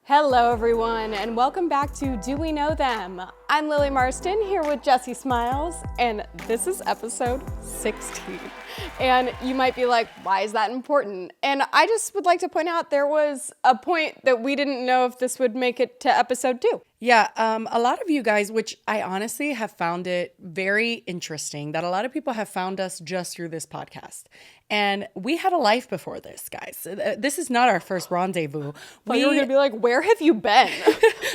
Hello everyone, and welcome back to Do We Know Them? I'm Lily Marston here with Jessie Smiles, and this is episode 16. And you might be like, why is that important? And I just would like to point out there was a point that we didn't know if this would make it to episode 2. Yeah, a lot of you guys, which I honestly have found it very interesting that a lot of people have found us just through this podcast. And we had a life before this, guys. This is not our first rendezvous. You were going to be like, where have you been?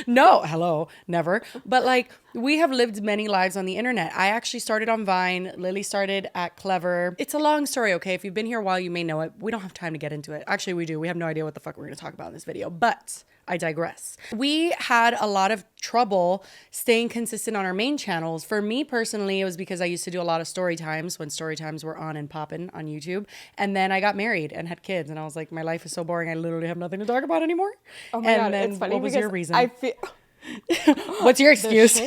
No, hello, never. But like, we have lived many lives on the internet. I actually started on Vine. Lily started at Clever. It's a long story, okay? If you've been here a while, you may know it. We don't have time to get into it. Actually, we do. We have no idea what the fuck we're going to talk about in this video. But I digress. We had a lot of trouble staying consistent on our main channels. For me personally, it was because I used to do a lot of story times when story times were on and popping on YouTube. And then I got married and had kids. And I was like, my life is so boring. I literally have nothing to talk about anymore. Oh my God, it's funny. What was your reason? I feel... What's your excuse?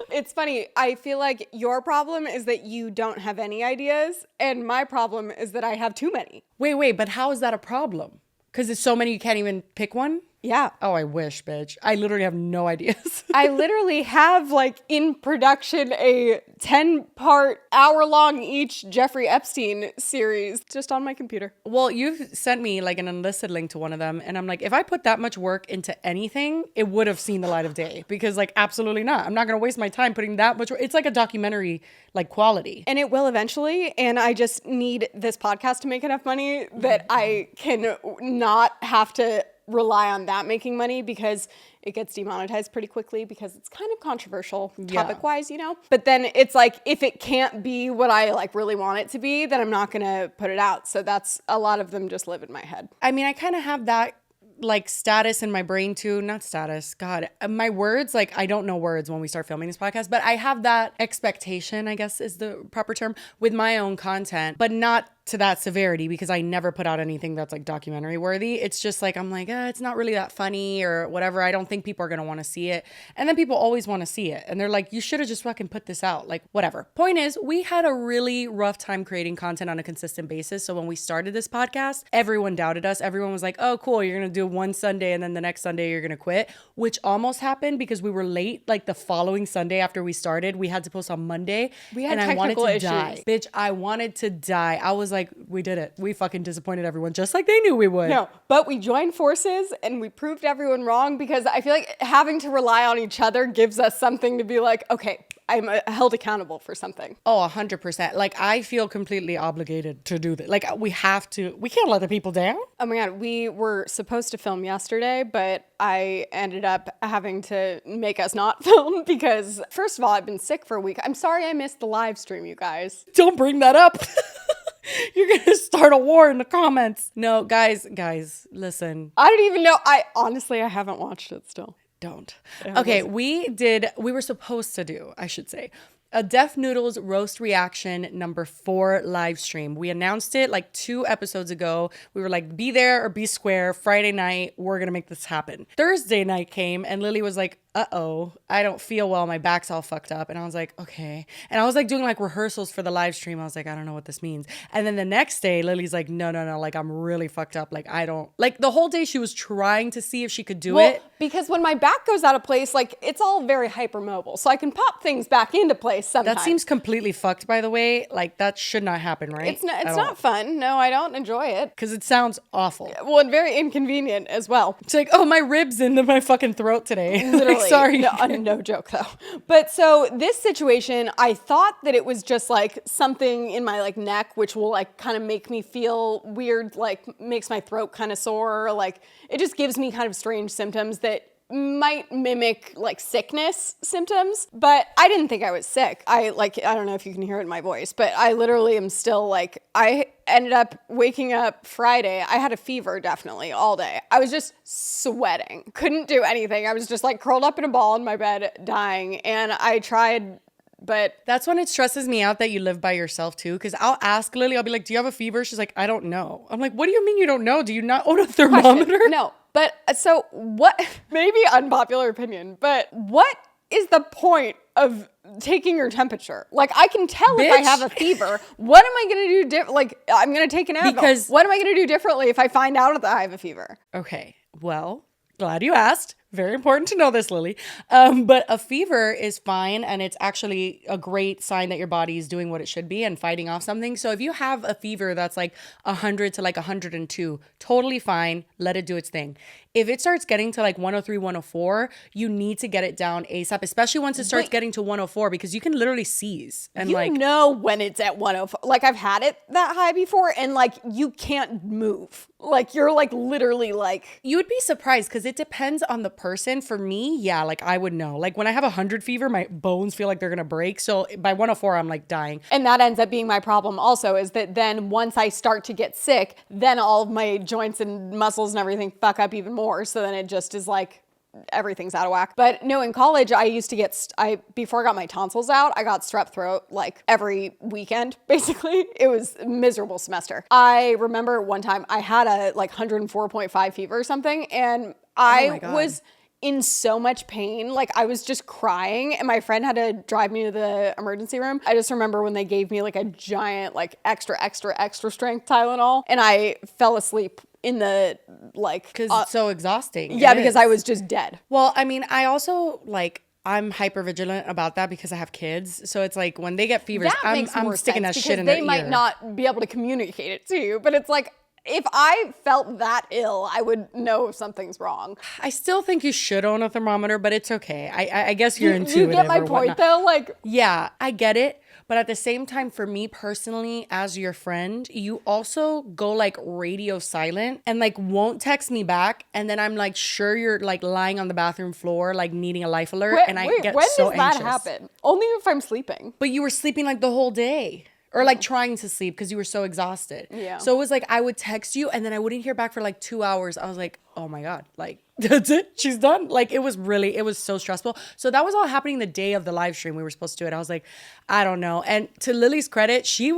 It's funny. I feel like your problem is that you don't have any ideas. And my problem is that I have too many. Wait, but how is that a problem? Because there's so many you can't even pick one? Yeah. Oh, I wish, bitch. I literally have no ideas. I literally have like in production a 10-part hour-long each Jeffrey Epstein series just on my computer. Well, you've sent me like an unlisted link to one of them. And I'm like, if I put that much work into anything, it would have seen the light of day. Because like, absolutely not. I'm not going to waste my time putting that much work. It's like a documentary like quality. And it will eventually. And I just need this podcast to make enough money that I can not have to rely on that making money, because it gets demonetized pretty quickly because it's kind of controversial topic wise, you know? But then it's like, if it can't be what I like really want it to be, then I'm not going to put it out. So that's a lot of them just live in my head. I mean, I kind of have that like status in my brain too. Not status. God, my words, like I don't know words when we start filming this podcast, but I have that expectation, I guess is the proper term, with my own content, but not to that severity, because I never put out anything that's like documentary worthy. It's just like, I'm like, it's not really that funny or whatever. I don't think people are going to want to see it. And then people always want to see it. And they're like, you should have just fucking put this out. Like, whatever. Point is, we had a really rough time creating content on a consistent basis. So when we started this podcast, everyone doubted us. Everyone was like, oh, cool. You're going to do one Sunday and then the next Sunday you're going to quit, which almost happened because we were late. Like the following Sunday after we started, we had to post on Monday. We had and technical I wanted issues. to die. Bitch, I wanted to die. I was like, we did it. We fucking disappointed everyone just like they knew we would. No, but we joined forces and we proved everyone wrong, because I feel like having to rely on each other gives us something to be like, okay, I'm held accountable for something. Oh, 100%. Like I feel completely obligated to do this. Like we can't let the people down. Oh my God, we were supposed to film yesterday, but I ended up having to make us not film because first of all, I've been sick for a week. I'm sorry I missed the live stream, you guys. Don't bring that up. You're going to start a war in the comments. No, guys, listen. I don't even know. I haven't watched it still. Don't. Okay, we were supposed to do, I should say, a Def Noodles roast reaction number 4 live stream. We announced it like 2 episodes ago. We were like, be there or be square. Friday night, we're going to make this happen. Thursday night came and Lily was like, uh-oh, I don't feel well. My back's all fucked up. And I was like, okay. And I was like doing like rehearsals for the live stream. I was like, I don't know what this means. And then the next day, Lily's like, no. Like I'm really fucked up. Like I don't, like the whole day she was trying to see if she could do it. Because when my back goes out of place, like it's all very hypermobile. So I can pop things back into place sometimes. That seems completely fucked, by the way. Like that should not happen, right? It's not fun. No, I don't enjoy it. Because it sounds awful. Well, and very inconvenient as well. It's like, oh, my ribs into my fucking throat today. Literally. Like, sorry. No joke though. But so this situation, I thought that it was just like something in my like neck, which will like kind of make me feel weird, like makes my throat kind of sore. Like it just gives me kind of strange symptoms that might mimic like sickness symptoms, but I didn't think I was sick. I don't know if you can hear it in my voice, but I literally am still like, I ended up waking up Friday. I had a fever definitely all day. I was just sweating, couldn't do anything. I was just like curled up in a ball in my bed dying, and I tried. But that's when it stresses me out that you live by yourself too. Because I'll ask Lily, I'll be like, do you have a fever? She's like, I don't know. I'm like, what do you mean you don't know? Do you not own a thermometer? No. But so what, maybe unpopular opinion, but what is the point of taking your temperature? Like I can tell if I have a fever. What am I going to do? Like I'm going to take an Advil. Because what am I going to do differently if I find out that I have a fever? Okay. Well, Glad you asked. Very important to know this, Lily. But a fever is fine, and it's actually a great sign that your body is doing what it should be and fighting off something. So if you have a fever that's like 100 to like 102, totally fine. Let it do its thing. If it starts getting to like 103, 104, you need to get it down ASAP, especially once it starts getting to 104, because you can literally seize. And you know when it's at 104. Like, I've had it that high before, and like you can't move. Like, you're like literally like, you would be surprised because it depends on the person. For me, yeah, like I would know. Like when I have 100 fever, my bones feel like they're gonna break. So by 104, I'm like dying. and that ends up being my problem also, is that then once I start to get sick, then all of my joints and muscles and everything fuck up even more. So then it just is like, everything's out of whack. But no, in college, I used to get, before I got my tonsils out, I got strep throat like every weekend, basically. It was a miserable semester. I remember one time I had a like 104.5 fever or something, and I was in so much pain. Like, I was just crying, and my friend had to drive me to the emergency room. I just remember when they gave me like a giant, like extra strength Tylenol, and I fell asleep in the like, because it's so exhausting. Yeah, because I was just dead. Well, I mean, I also like, I'm hyper vigilant about that because I have kids. So it's like when they get fevers, I'm sticking that shit in their ear. They might not be able to communicate it to you, but it's like, if I felt that ill, I would know if something's wrong. I still think you should own a thermometer, but it's okay. I guess you're intuitive. You get my point though? Like, yeah, I get it. But at the same time, for me personally, as your friend, you also go like radio silent and like won't text me back. And then I'm like, sure, you're like lying on the bathroom floor, like needing a life alert. And I get so anxious. When does that happen? Only if I'm sleeping. But you were sleeping like the whole day. Or like trying to sleep because you were so exhausted. Yeah. So it was like I would text you and then I wouldn't hear back for like 2 hours. I was like, oh my God, like that's it. She's done. Like it was so stressful. So that was all happening the day of the live stream. We were supposed to do it. I was like, I don't know. And to Lily's credit, she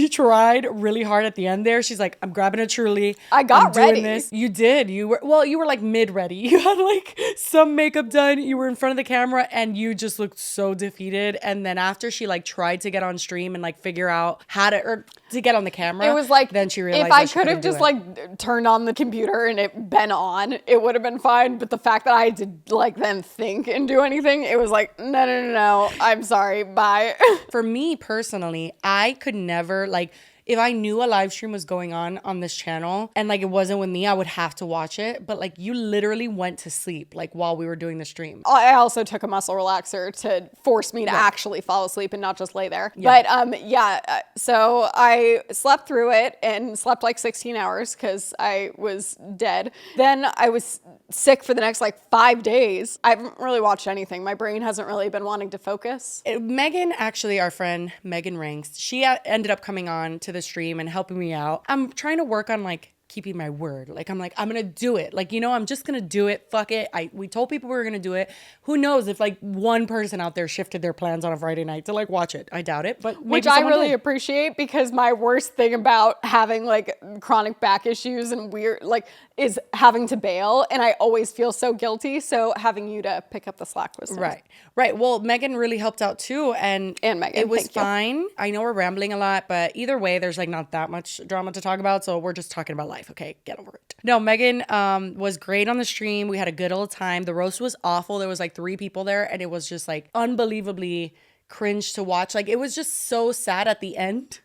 tried really hard at the end there. She's like, I'm grabbing a Truly. I got ready. This. You did. You were like mid-ready. You had like some makeup done. You were in front of the camera and you just looked so defeated. And then after she like tried to get on stream and like figure out how to get on the camera. It was like, then she realized if I could have just like turned on the computer and it been on, it would have been fine. But the fact that I had to like then think and do anything, it was like, no. I'm sorry. Bye. For me personally, I could never like, if I knew a live stream was going on this channel and like it wasn't with me, I would have to watch it. But like you literally went to sleep like while we were doing the stream. I also took a muscle relaxer to force me to actually fall asleep and not just lay there. Yeah. But so I slept through it and slept like 16 hours because I was dead. Then I was sick for the next like 5 days. I haven't really watched anything. My brain hasn't really been wanting to focus. Megan, actually, our friend Megan Ranks, she ended up coming on to the stream and helping me out. I'm trying to work on like keeping my word. Like I'm gonna do it. Like, I'm just gonna do it. Fuck it. We told people we were gonna do it. Who knows if like one person out there shifted their plans on a Friday night to like watch it. I doubt it, but which I really appreciate, because my worst thing about having like chronic back issues and weird like is having to bail, and I always feel so guilty. So having you to pick up the slack was nice. Right. Well, Megan really helped out too, and Megan, it was fine. I know we're rambling a lot, but either way, there's like not that much drama to talk about, so we're just talking about life. Okay, get over it. No, Megan was great on the stream. We had a good old time. The roast was awful. There was like 3 people there, and it was just like unbelievably cringe to watch. Like it was just so sad at the end.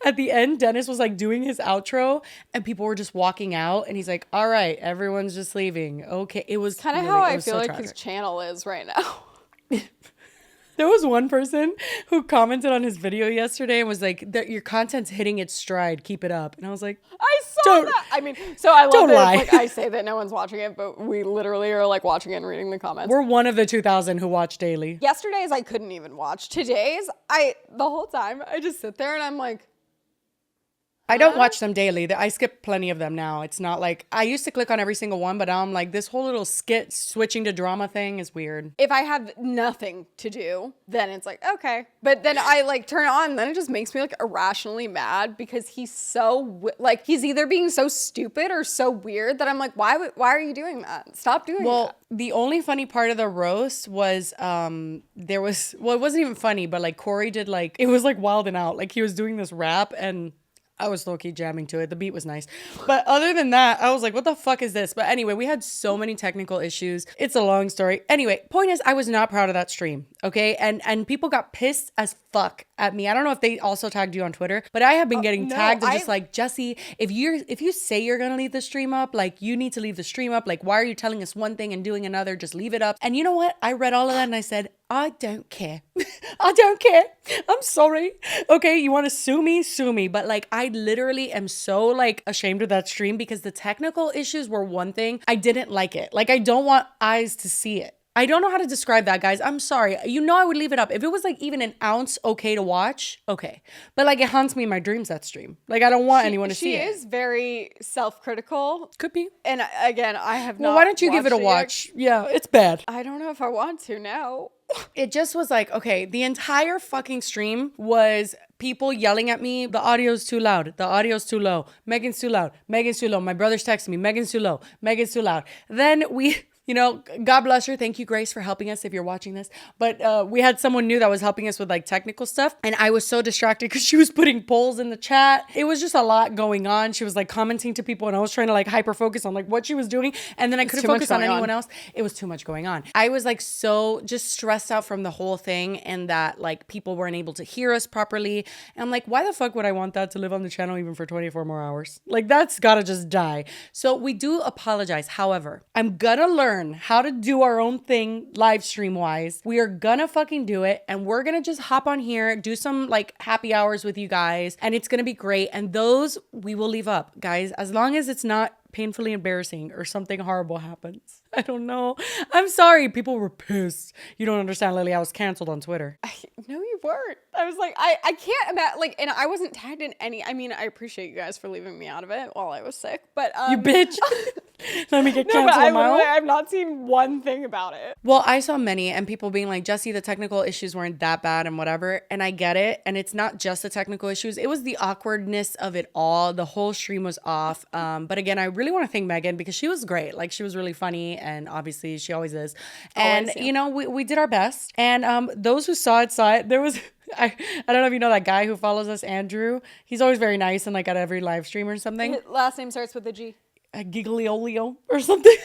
At the end, Dennis was like doing his outro and people were just walking out and he's like, all right, everyone's just leaving. Okay. It was kind of how I feel like his channel is right now. There was one person who commented on his video yesterday and was like, your content's hitting its stride. Keep it up. And I was like, I saw that. I mean, so I love that it's like I say that no one's watching it, but we literally are like watching it and reading the comments. We're one of the 2,000 who watch daily. Yesterday's I couldn't even watch. Today's the whole time I just sit there and I'm like, I don't watch them daily. I skip plenty of them now. It's not like I used to click on every single one, but now I'm like, this whole little skit switching to drama thing is weird. If I have nothing to do, then it's like, okay. But then I like turn it on, and then it just makes me like irrationally mad because he's so like, he's either being so stupid or so weird that I'm like, why are you doing that? Stop doing that. Well, the only funny part of the roast was it wasn't even funny, but like Corey did like, it was like Wild 'N Out. Like he was doing this rap and I was low-key jamming to it. The beat was nice. But other than that, I was like, what the fuck is this? But anyway, we had so many technical issues. It's a long story. Anyway, point is, I was not proud of that stream, okay? And people got pissed as fuck at me. I don't know if they also tagged you on Twitter, but I have been getting tagged and just like, Jessie, if you say you're gonna leave the stream up, like you need to leave the stream up. Like, why are you telling us one thing and doing another? Just leave it up. And you know what? I read all of that and I said, I don't care. I don't care. I'm sorry. Okay, you want to sue me? Sue me. But like, I literally am so like ashamed of that stream because the technical issues were one thing. I didn't like it. Like, I don't want eyes to see it. I don't know how to describe that, guys. I'm sorry. You know, I would leave it up. If it was like even an ounce okay to watch, okay. But like, it haunts me in my dreams, that stream. Like, I don't want anyone to see it. She is very self-critical. Could be. And again, I have not. Well, why don't you give it a watch? Yeah, it's bad. I don't know if I want to now. It just was like, okay, the entire fucking stream was people yelling at me. The audio's too loud. The audio's too low. Megan's too loud. Megan's too low. My brother's texting me. Megan's too low. Megan's too loud. Then you know, God bless her. Thank you, Grace, for helping us if you're watching this. But we had someone new that was helping us with like technical stuff. And I was so distracted because she was putting polls in the chat. It was just a lot going on. She was like commenting to people and I was trying to like hyper focus on like what she was doing. And then I couldn't focus on anyone else. It was too much going on. I was like so just stressed out from the whole thing and that like people weren't able to hear us properly. And I'm like, why the fuck would I want that to live on the channel even for 24 more hours? Like, that's gotta just die. So we do apologize. However, I'm gonna learn how to do our own thing live stream wise. We are gonna fucking do it and we're gonna just hop on here, do some like happy hours with you guys and it's gonna be great. And those we will leave up, guys, as long as it's not painfully embarrassing or something horrible happens. I don't know. I'm sorry. People were pissed. You don't understand, Lily. I was canceled on Twitter. No, you weren't. I was like, I can't imagine, like, and I wasn't tagged in any, I mean, I appreciate you guys for leaving me out of it while I was sick, but you bitch. Let me get canceled on my own. I've not seen one thing about it. Well, I saw many and people being like, Jessie, the technical issues weren't that bad and whatever. And I get it. And it's not just the technical issues. It was the awkwardness of it all. The whole stream was off. But again, I really want to thank Megan because she was great. Like, she was really funny and obviously she always is. And, you know, we did our best. And those who saw it. There was... I don't know if you know that guy who follows us, Andrew. He's always very nice and like at every live stream or something. His last name starts with a G. A Gigliolio or something.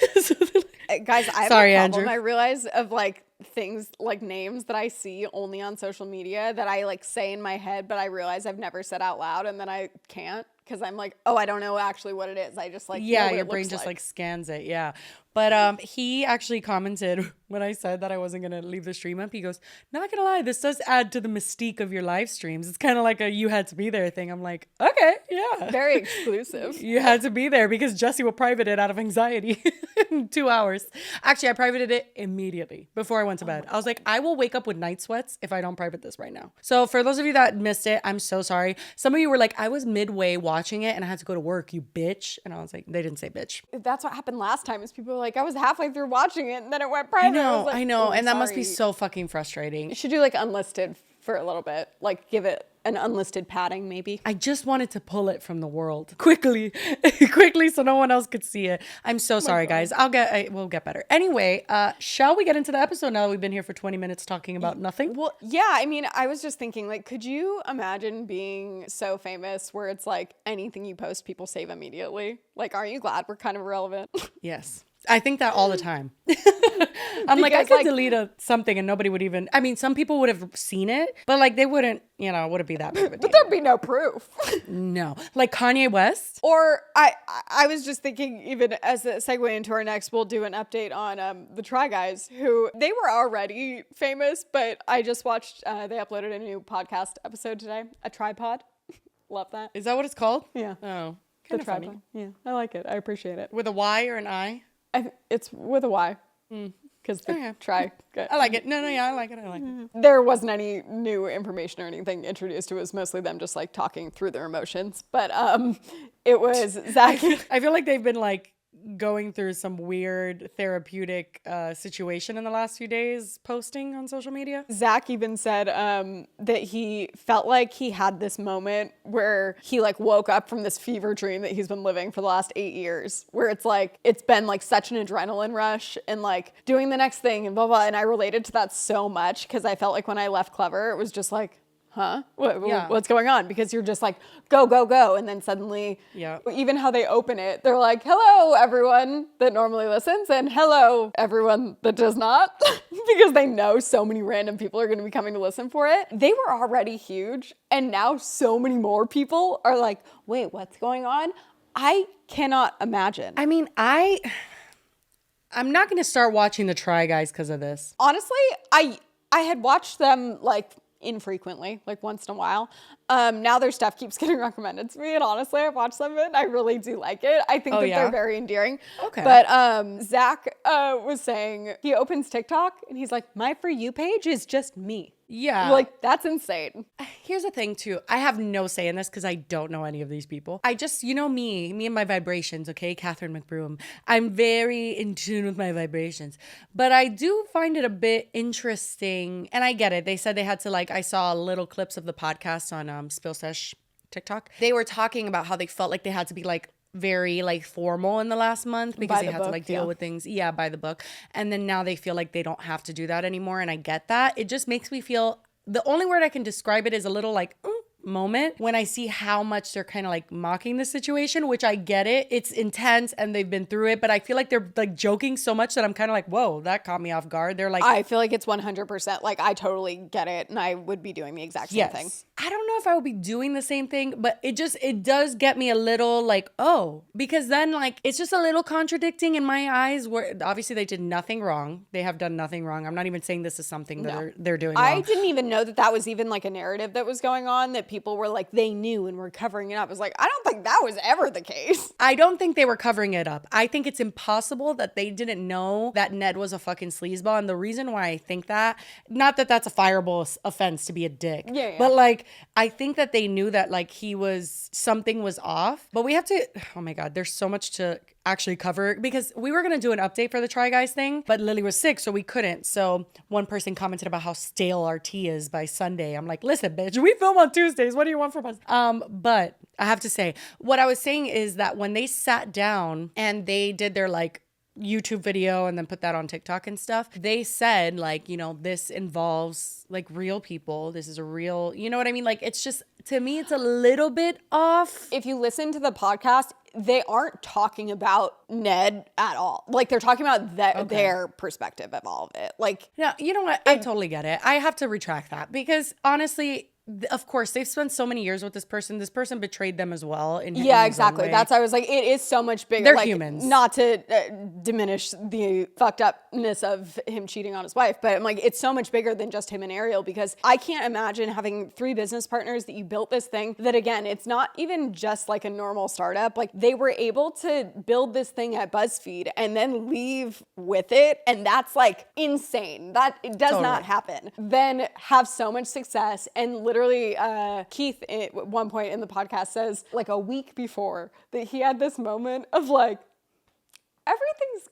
Guys, I have a problem. Andrew. I realize of like things like names that I see only on social media that I like say in my head, but I realize I've never said out loud and then I can't because I'm like, oh, I don't know actually what it is. I just like, yeah, your brain just like scans it. Yeah. But he actually commented when I said that I wasn't going to leave the stream up. He goes, not going to lie, this does add to the mystique of your live streams. It's kind of like a you had to be there thing. I'm like, okay, yeah. Very exclusive. You had to be there because Jessie will private it out of anxiety in 2 hours. Actually, I privated it immediately before I went to bed. I was like, I will wake up with night sweats if I don't private this right now. So for those of you that missed it, I'm so sorry. Some of you were like, I was midway watching it and I had to go to work, you bitch. And I was like, they didn't say bitch. That's what happened last time is people were like, I was halfway through watching it and then it went private. I know. And that must be so fucking frustrating. You should do like unlisted for a little bit. Like give it an unlisted padding maybe. I just wanted to pull it from the world quickly so no one else could see it. I'm so sorry, guys. We'll get better. Anyway, shall we get into the episode now that we've been here for 20 minutes talking about nothing? Well, yeah, I mean, I was just thinking like, could you imagine being so famous where it's like anything you post, people save immediately? Like, aren't you glad we're kind of irrelevant? Yes. I think that all the time. I'm like, I could delete something and nobody would even, I mean, some people would have seen it, but like they wouldn't, wouldn't be that big of a deal. But there'd be no proof. No. Like Kanye West? Or I was just thinking, even as a segue into our next, we'll do an update on the Try Guys, who they were already famous, but I just watched, they uploaded a new podcast episode today, a tripod. Love that. Is that what it's called? Yeah. Oh, the tripod. Funny. Yeah, I like it. I appreciate it. With a Y or an I? It's with a Y. Because try. Good. I like it. No, yeah, I like it. There wasn't any new information or anything introduced. It was mostly them just like talking through their emotions. But it was Zach. I feel like they've been like going through some weird therapeutic situation in the last few days posting on social media. Zach even said that he felt like he had this moment where he like woke up from this fever dream that he's been living for the last 8 years, where it's like it's been like such an adrenaline rush and like doing the next thing and blah blah. And I related to that so much because I felt like when I left Clever, it was just like, huh? Yeah. What's going on? Because you're just like, go, go, go. And then suddenly, Yeah. even how they open it, they're like, hello, everyone that normally listens, and hello, everyone that does not, because they know so many random people are going to be coming to listen for it. They were already huge, and now so many more people are like, wait, what's going on? I cannot imagine. I mean, I'm not going to start watching the Try Guys because of this. Honestly, I had watched them like infrequently, like once in a while. Now their stuff keeps getting recommended to me, and honestly, I've watched some of it and I really do like it. I think that they're very endearing. Okay. But Zach was saying he opens TikTok and he's like, my For You page is just me. Yeah. Like, that's insane. Here's the thing too. I have no say in this because I don't know any of these people. I just, me and my vibrations, okay? Catherine McBroom. I'm very in tune with my vibrations. But I do find it a bit interesting. And I get it. They said they had to I saw little clips of the podcast on Spill Sesh TikTok. They were talking about how they felt like they had to be very formal in the last month because they had to deal with things by the book, and then now they feel like they don't have to do that anymore, and I get that. It just makes me feel, the only word I can describe it is a little moment when I see how much they're kind of mocking the situation, which I get it. It's intense and they've been through it, but I feel like they're joking so much that I'm kind of whoa, that caught me off guard. They're I feel like it's 100%. I totally get it, and I would be doing the exact same thing. I don't know if I would be doing the same thing, but it does get me a little oh, because then it's just a little contradicting in my eyes, where obviously they did nothing wrong. They have done nothing wrong. I'm not even saying this is something that they're doing wrong. I didn't even know that was even a narrative that was going on, that people were they knew and were covering it up. I was I don't think that was ever the case. I don't think they were covering it up. I think it's impossible that they didn't know that Ned was a fucking sleazeball. And the reason why I think that, not that that's a fireable offense to be a dick, but I think that they knew that something was off. But we have to, oh my God, there's so much to actually cover, because we were going to do an update for the Try Guys thing, but Lily was sick, so we couldn't. So one person commented about how stale our tea is by Sunday. I'm like, listen, bitch, we film on Tuesdays. What do you want from us? But I have to say, what I was saying is that when they sat down and they did their YouTube video and then put that on TikTok and stuff, they said this involves real people. This is a real, you know what I mean? It's just, to me, it's a little bit off. If you listen to the podcast, they aren't talking about Ned at all. They're talking about their perspective of all of it. Yeah, you know what? I totally get it. I have to retract that, because honestly, of course, they've spent so many years with this person. This person betrayed them as well. Exactly. That's why I was it is so much bigger. They're humans. Not to diminish the fucked upness of him cheating on his wife, but I'm it's so much bigger than just him and Ariel, because I can't imagine having 3 business partners that you built this thing that, again, it's not even just a normal startup. They were able to build this thing at BuzzFeed and then leave with it. And that's insane. That it does not happen. Then have so much success, and literally Keith at one point in the podcast says a week before that he had this moment of everything's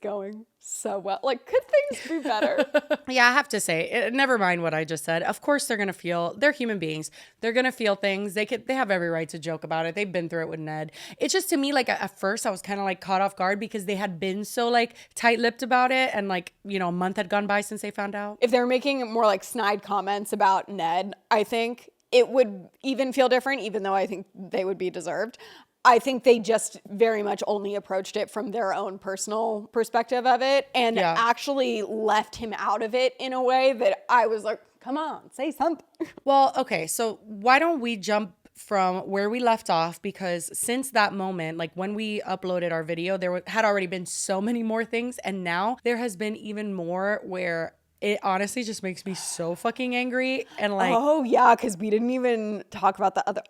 going so well. Could things be better? Yeah, I have to say, never mind what I just said. Of course they're going to feel, they're human beings. They're going to feel things. They have every right to joke about it. They've been through it with Ned. It's just, to me, at first I was kind of caught off guard because they had been so tight-lipped about it, and a month had gone by since they found out. If they're making more snide comments about Ned, I think it would even feel different, even though I think they would be deserved. I think they just very much only approached it from their own personal perspective of it, and actually left him out of it in a way that I was come on, say something. Well, okay, so why don't we jump from where we left off, because since that moment, when we uploaded our video, there had already been so many more things, and now there has been even more, where it honestly just makes me so fucking angry. And oh yeah, because we didn't even talk about the other.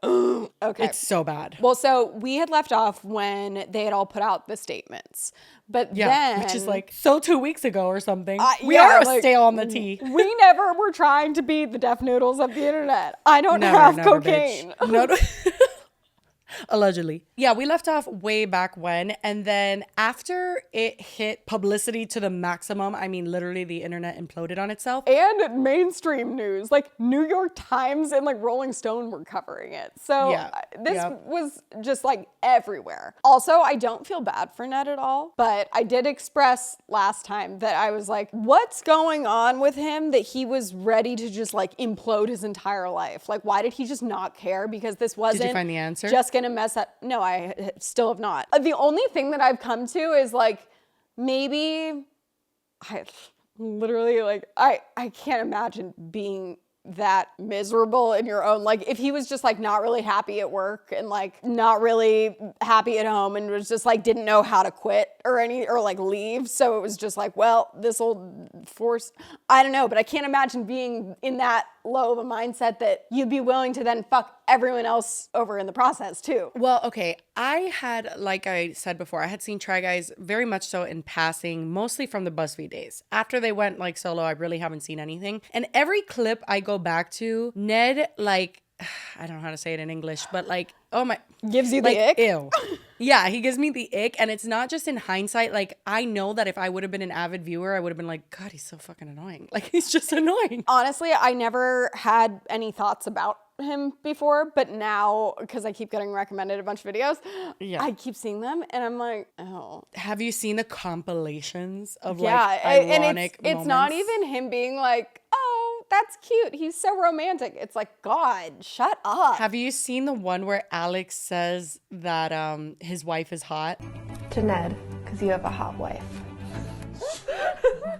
Okay, it's so bad. Well, so we had left off when they had all put out the statements, but then, which is 2 weeks ago or something. We are stale on the tea. We never were trying to be the Deaf Noodles of the internet. I don't have cocaine. No. Allegedly. Yeah, we left off way back when. And then after it hit publicity to the maximum, I mean, literally the internet imploded on itself. And mainstream news, like New York Times and like Rolling Stone were covering it. So Yeah. this Yep. was just like everywhere. Also, I don't feel bad for Ned at all, but I did express last time that I was like, what's going on with him that he was ready to just like implode his entire life? Like, why did he just not care? Because this wasn't Did you find the answer? just gonna mess up. No, I still have not. The only thing that I've come to is like, maybe I literally like, I can't imagine being that miserable in your own, like if he was just like not really happy at work and like not really happy at home and was just like didn't know how to quit or like leave, so it was just like, well, this will force, I don't know, but I can't imagine being in that low of a mindset that you'd be willing to then fuck everyone else over in the process too. Well, okay. I had, like I said before, I had seen Try Guys very much so in passing, mostly from the BuzzFeed days. After they went like solo, I really haven't seen anything. And every clip I go back to, Ned, like, I don't know how to say it in English, but like, oh my. Gives you the like, ick? Ew. Yeah, he gives me the ick. And it's not just in hindsight. Like, I know that if I would have been an avid viewer, I would have been like, God, he's so fucking annoying. Like, he's just annoying. Honestly, I never had any thoughts about him before, but now, because I keep getting recommended a bunch of videos, Yeah. I keep seeing them and I'm like, oh. Have you seen the compilations of Yeah, like and ironic it's not moments? even him being like, oh, that's cute. He's so romantic. It's like, God, shut up. Have you seen the one where Alex says that his wife is hot? To Ned, because you have a hot wife.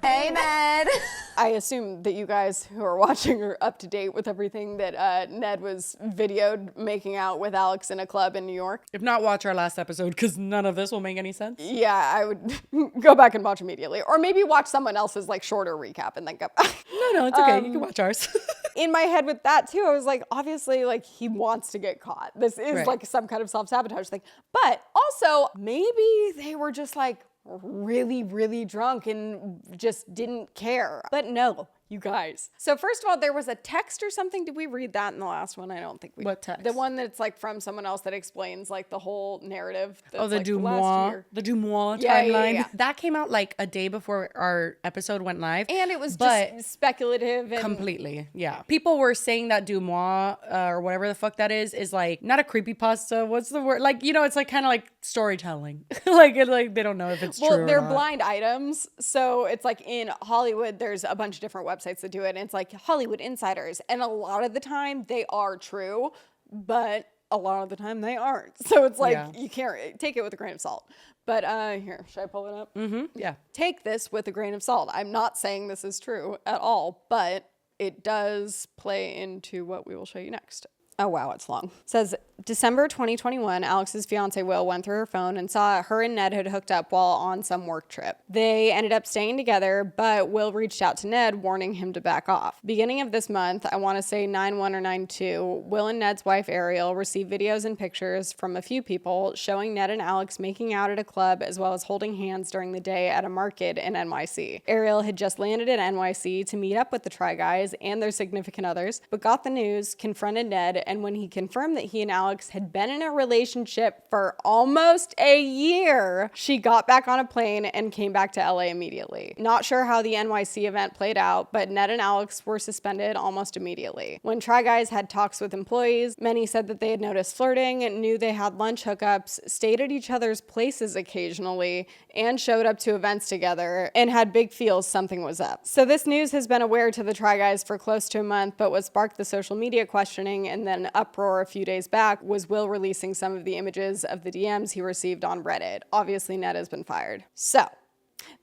Hey, Ned. I assume that you guys who are watching are up to date with everything that Ned was videoed making out with Alex in a club in New York. If not, watch our last episode because none of this will make any sense. Yeah, I would go back and watch immediately. Or maybe watch someone else's like shorter recap and then go back. No, it's okay. You can watch ours. In my head with that too, I was like, obviously, like he wants to get caught. This is Right. like some kind of self-sabotage thing. But also, maybe they were just like really, really drunk and just didn't care. But no, you guys. So first of all, there was a text or something. Did we read that in the last one? I don't think we. What text? The one that's like from someone else that explains like the whole narrative. That's, Oh, the like, Dumois, year. the Dumois Yeah, yeah, timeline. yeah. That came out like a day before our episode went live. And it was but just speculative and completely, yeah. People were saying that Dumois or whatever the fuck that is like not a creepypasta. What's the word? Like, you know, it's like kind of like storytelling. like they don't know if it's true or they're not. blind items. So it's like in Hollywood, there's a bunch of different websites that do it. And it's like Hollywood Insiders. And a lot of the time they are true, but a lot of the time they aren't. So it's like, Yeah. you can't take it with a grain of salt. But here, should I pull it up? Yeah. Take this with a grain of salt. I'm not saying this is true at all, but it does play into what we will show you next. Oh, wow, it's long. It says, December 2021, Alex's fiance Will went through her phone and saw her and Ned had hooked up while on some work trip. They ended up staying together, but Will reached out to Ned, warning him to back off. Beginning of this month, I want to say 9/1 or 9/2, Will and Ned's wife Ariel received videos and pictures from a few people showing Ned and Alex making out at a club as well as holding hands during the day at a market in NYC. Ariel had just landed at NYC to meet up with the Try Guys and their significant others, but got the news, confronted Ned, and when he confirmed that he and Alex had been in a relationship for almost a year, she got back on a plane and came back to LA immediately. Not sure how the NYC event played out, but Ned and Alex were suspended almost immediately. When Try Guys had talks with employees, many said that they had noticed flirting, knew they had lunch hookups, stayed at each other's places occasionally, and showed up to events together, and had big feels something was up. So this news has been aware to the Try Guys for close to a month, but what sparked the social media questioning and then uproar a few days back was Will releasing some of the images of the DMs he received on Reddit. Obviously, Ned has been fired. So,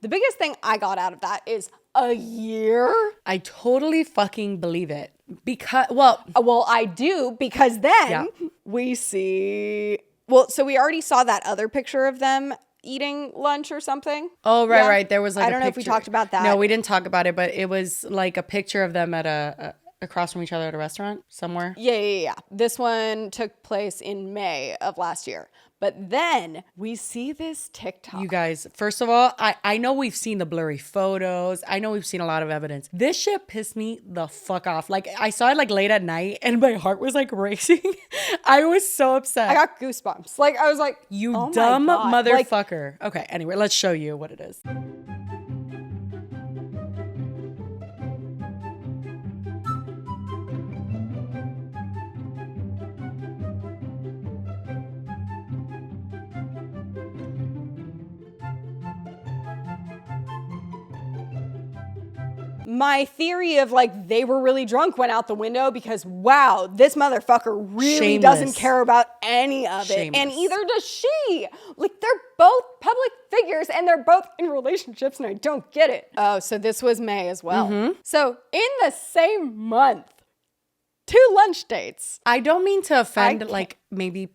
the biggest thing I got out of that is a year? I totally fucking believe it. Because, well, I do, because then Yeah. we see, so we already saw that other picture of them eating lunch or something. oh, right, Yeah. right. There was like I don't know if we talked about that. No, we didn't talk about it, but it was like a picture of them at across from each other at a restaurant somewhere? Yeah. This one took place in May of last year. But then we see this TikTok. You guys, first of all, I know we've seen the blurry photos. I know we've seen a lot of evidence. This shit pissed me the fuck off. Like, I saw it like late at night and my heart was like racing. I was so upset. I got goosebumps. Like, I was like, you oh dumb my God. motherfucker. Okay, anyway, let's show you what it is. My theory of like they were really drunk went out the window because wow, this motherfucker really doesn't care about any of it. And either does she. Like they're both public figures and they're both in relationships and I don't get it. Oh, so this was May as well. So in the same month, 2 lunch dates. I don't mean to offend like maybe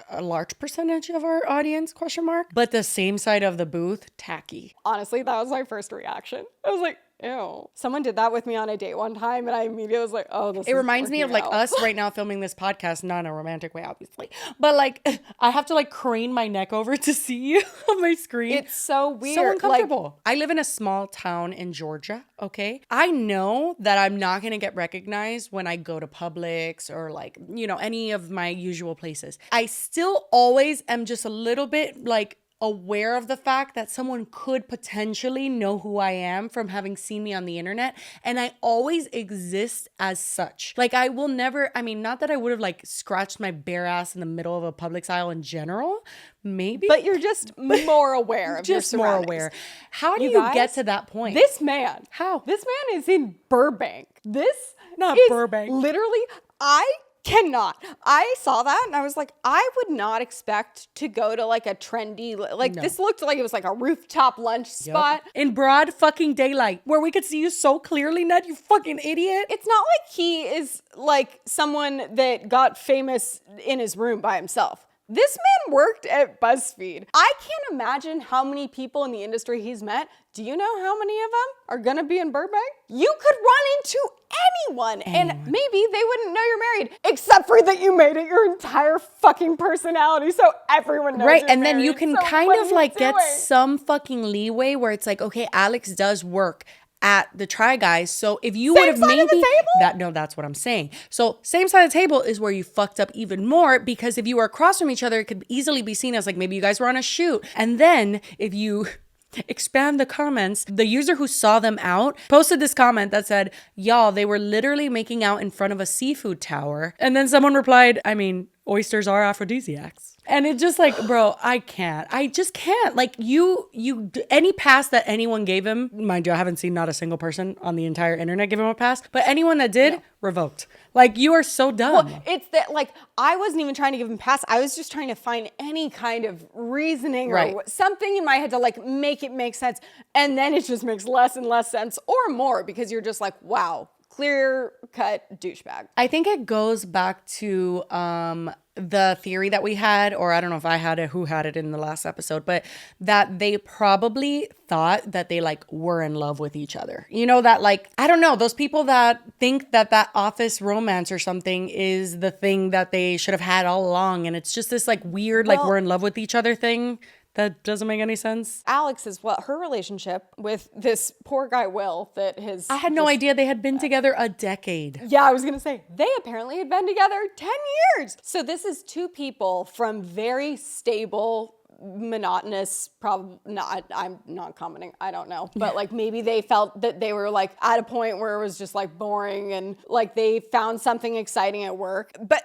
a large percentage of our audience, question mark, but the same side of the booth, tacky. Honestly, that was my first reaction. I was like, ew. Someone did that with me on a date one time and I immediately was like, oh, this is It reminds me of like us right now filming this podcast, not in a romantic way, obviously. But like, I have to like crane my neck over to see you on my screen. It's so weird. So uncomfortable. Like, I live in a small town in Georgia, okay? I know that I'm not going to get recognized when I go to Publix or like, you know, any of my usual places. I still always am just a little bit like aware of the fact that someone could potentially know who I am from having seen me on the internet. And I always exist as such. Like I will never, I mean, not that I would have like scratched my bare ass in the middle of a Publix aisle in general, maybe. But you're just more aware of your surroundings. More aware. How do you get to that point? This man. How? This man is in Burbank. This Not is Burbank. Literally, I cannot. I saw that and I was like, I would not expect to go to like a trendy, like this looked like it was like a rooftop lunch spot. In broad fucking daylight where we could see you so clearly, Ned, you fucking idiot. It's not like he is like someone that got famous in his room by himself. This man worked at BuzzFeed. I can't imagine how many people in the industry he's met. Do you know how many of them are gonna be in Burbank? You could run into anyone and maybe they wouldn't know you're married, except for that you made it your entire fucking personality so everyone knows right, you're and then married. you can So kind what of are you like get doing? some fucking leeway where it's like, okay, Alex does work at the Try Guys. So if you would have maybe of the table? that's what I'm saying. So same side of the table is where you fucked up even more, because if you were across from each other, it could easily be seen as like maybe you guys were on a shoot. And then if you expand the comments, the user who saw them out posted this comment that said, y'all, they were literally making out in front of a seafood tower. And then someone replied, I mean, oysters are aphrodisiacs. And it just like, bro, I just can't. Like any pass that anyone gave him, mind you, I haven't seen not a single person on the entire internet give him a pass, but anyone that did, revoked. Like, you are so dumb. Well, it's that, like, I wasn't even trying to give him a pass. I was just trying to find any kind of reasoning or something in my head to, like, make it make sense. And then it just makes less and less sense or more because you're just like, wow, clear-cut douchebag. I think it goes back to the theory that we had, or I don't know if I had it, who had it in the last episode, but that they probably thought that they like were in love with each other. You know, that like, I don't know, those people that think that that office romance or something is the thing that they should have had all along. And it's just this like weird, like we're in love with each other thing. That doesn't make any sense. Alex is her relationship with this poor guy, Will, that his... I had no idea they had been together a decade. Yeah, I was going to say, they apparently had been together 10 years. So this is 2 people from very stable, monotonous, I'm not commenting, I don't know. But like maybe they felt that they were like at a point where it was just like boring and like they found something exciting at work. But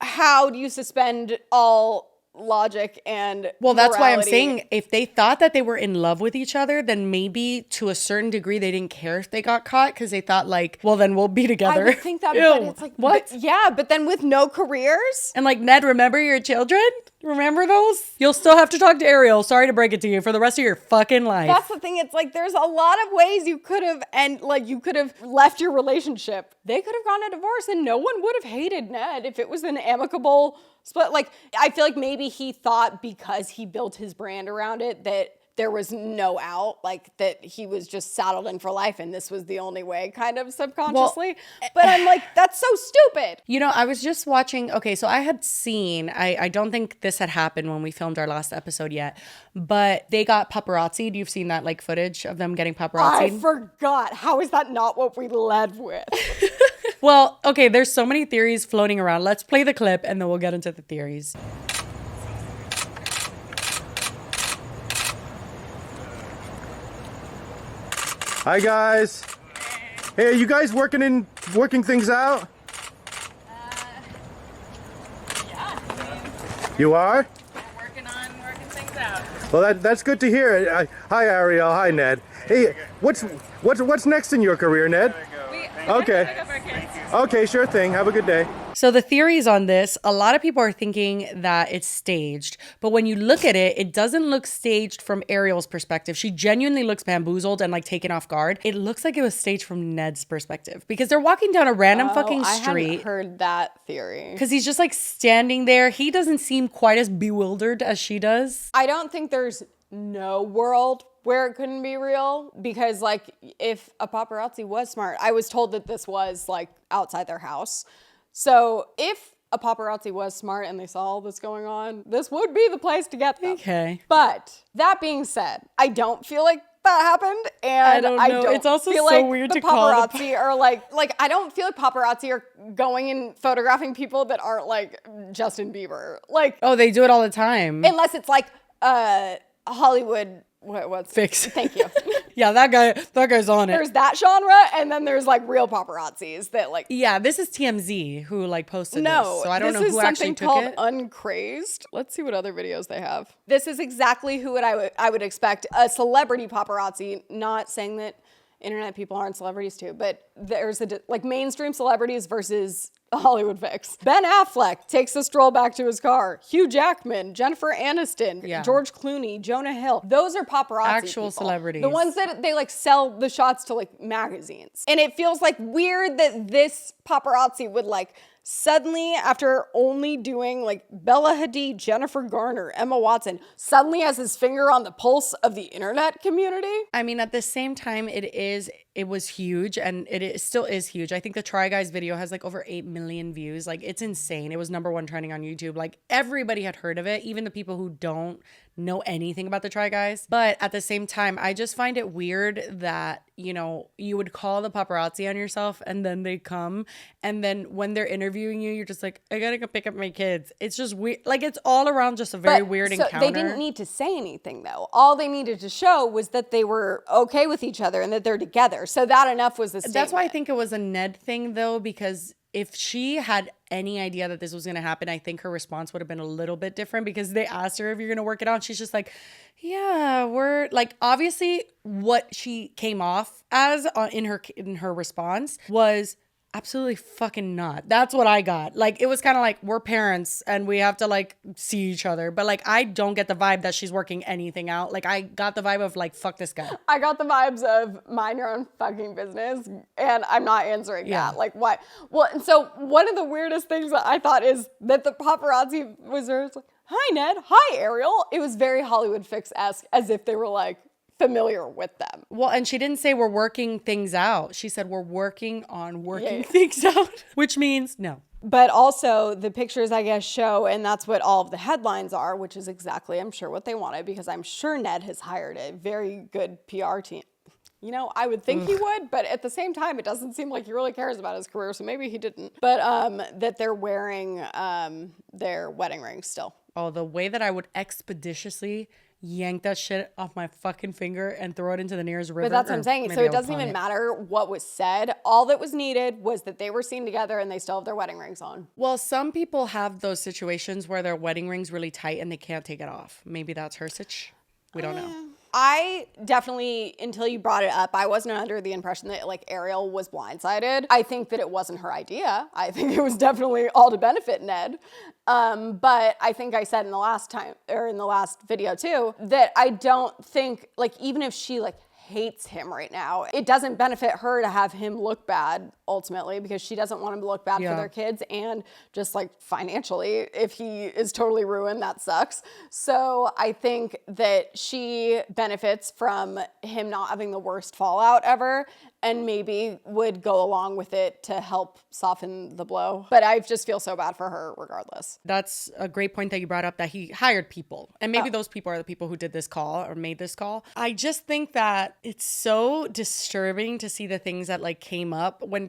how do you suspend all logic and that's why I'm morality? saying if they thought that they were in love with each other, then maybe to a certain degree they didn't care if they got caught because they thought like, well, then we'll be together. I would think that, Ew, but it's like, what? But then with no careers? And like, Ned, remember your children? Remember those? You'll still have to talk to Ariel. Sorry to break it to you, for the rest of your fucking life. That's the thing. It's like there's a lot of ways you could have, and like you could have left your relationship. They could have gone to divorce and no one would have hated Ned if it was an amicable split. Like, I feel like maybe he thought because he built his brand around it that there was no out, like that he was just saddled in for life and this was the only way, kind of subconsciously. But I'm like, that's so stupid. You know, I was just watching, okay, so I had seen, I don't think this had happened when we filmed our last episode yet, but they got paparazzi'd. You've seen that like footage of them getting paparazzi'd? I forgot. How is that not what we led with? Well, okay, there's so many theories floating around. Let's play the clip and then we'll get into the theories. Hi guys. Hey, are you guys working things out? Yeah, You are? working things out. Well, that's good to hear. Hi Ariel. Hi Ned. Hey, what's next in your career, Ned? Okay. Pick up our kids. Okay, sure thing. Have a good day. So the theories on this, a lot of people are thinking that it's staged, but when you look at it, it doesn't look staged from Ariel's perspective. She genuinely looks bamboozled and like taken off guard. It looks like it was staged from Ned's perspective because they're walking down a random fucking I street. hadn't heard that theory. Because he's just like standing there. He doesn't seem quite as bewildered as she does. I don't think there's no world where it couldn't be real, because like if a paparazzi was smart, I was told that this was like outside their house. So if a paparazzi was smart and they saw all this going on, this would be the place to get them. Okay. But that being said, I don't feel like that happened, and I don't know. It's also feel so like weird the to call the paparazzi are like I don't feel like paparazzi are going and photographing people that aren't like Justin Bieber, like Oh, they do it all the time. unless it's like Hollywood. What's Fix. Thank you. Yeah, that guy's on it. There's that genre, and then there's like real paparazzis that like. Yeah, this is TMZ who like posted No, this. So I don't know this is who actually something took called it. Uncrazed. Let's see what other videos they have. This is exactly who I would expect a celebrity paparazzi. Not saying that internet people aren't celebrities too, but there's like mainstream celebrities versus Hollywood fix. Ben Affleck takes a stroll back to his car. Hugh Jackman, Jennifer Aniston, Yeah. George Clooney, Jonah Hill. Those are paparazzi Actual people. celebrities. The ones that they like sell the shots to like magazines. And it feels like weird that this paparazzi would like suddenly, after only doing like Bella Hadid, Jennifer Garner, Emma Watson, suddenly has his finger on the pulse of the internet community. I mean, at the same time, it was huge, and still is huge. I think the Try Guys video has like over 8 million views. Like, it's insane. It was #1 trending on YouTube. Like, everybody had heard of it, even the people who don't know anything about the Try Guys. But at the same time, I just find it weird that, you know, you would call the paparazzi on yourself and then they come, and then when they're interviewing you, you're just like, I gotta go pick up my kids. It's just weird. Like, it's all around just a very weird encounter. They didn't need to say anything though. All they needed to show was that they were okay with each other and that they're together. So that enough was the statement. That's why I think it was a Ned thing though, because if she had any idea that this was going to happen, I think her response would have been a little bit different, because they asked her if you're going to work it out. She's just like, yeah, we're like, obviously what she came off as in her response was absolutely fucking not. That's what I got. Like, it was kind of like, we're parents and we have to like see each other. But like, I don't get the vibe that she's working anything out. Like, I got the vibe of like, fuck this guy. I got the vibes of mind your own fucking business, and I'm not answering that. Like, why? Well, and so one of the weirdest things that I thought is that the paparazzi was like, hi Ned, hi Ariel. It was very Hollywood Fix-esque, as if they were like familiar with them. Well, and she didn't say we're working things out. She said we're working on working things out, which means no. But also the pictures, I guess, show, and that's what all of the headlines are, which is exactly, I'm sure, what they wanted, because I'm sure Ned has hired a very good PR team. You know, I would think he would, but at the same time, it doesn't seem like he really cares about his career, so maybe he didn't. But that they're wearing their wedding rings still. Oh, the way that I would expeditiously yank that shit off my fucking finger and throw it into the nearest river. But that's what I'm saying. So it doesn't even matter what was said. All that was needed was that they were seen together and they still have their wedding rings on. Well, some people have those situations where their wedding ring's really tight and they can't take it off. Maybe that's her sitch. We don't know. I definitely, until you brought it up, I wasn't under the impression that like Ariel was blindsided. I think that it wasn't her idea. I think it was definitely all to benefit Ned. But I think I said in the last video too, that I don't think, like, even if she like hates him right now. It doesn't benefit her to have him look bad ultimately because she doesn't want him to look bad for their kids, and just like financially, if he is totally ruined, that sucks. So I think that she benefits from him not having the worst fallout ever, and maybe would go along with it to help soften the blow. But I just feel so bad for her regardless. That's a great point that you brought up, that he hired people. And maybe those people are the people who did this call or made this call. I just think that it's so disturbing to see the things that like came up when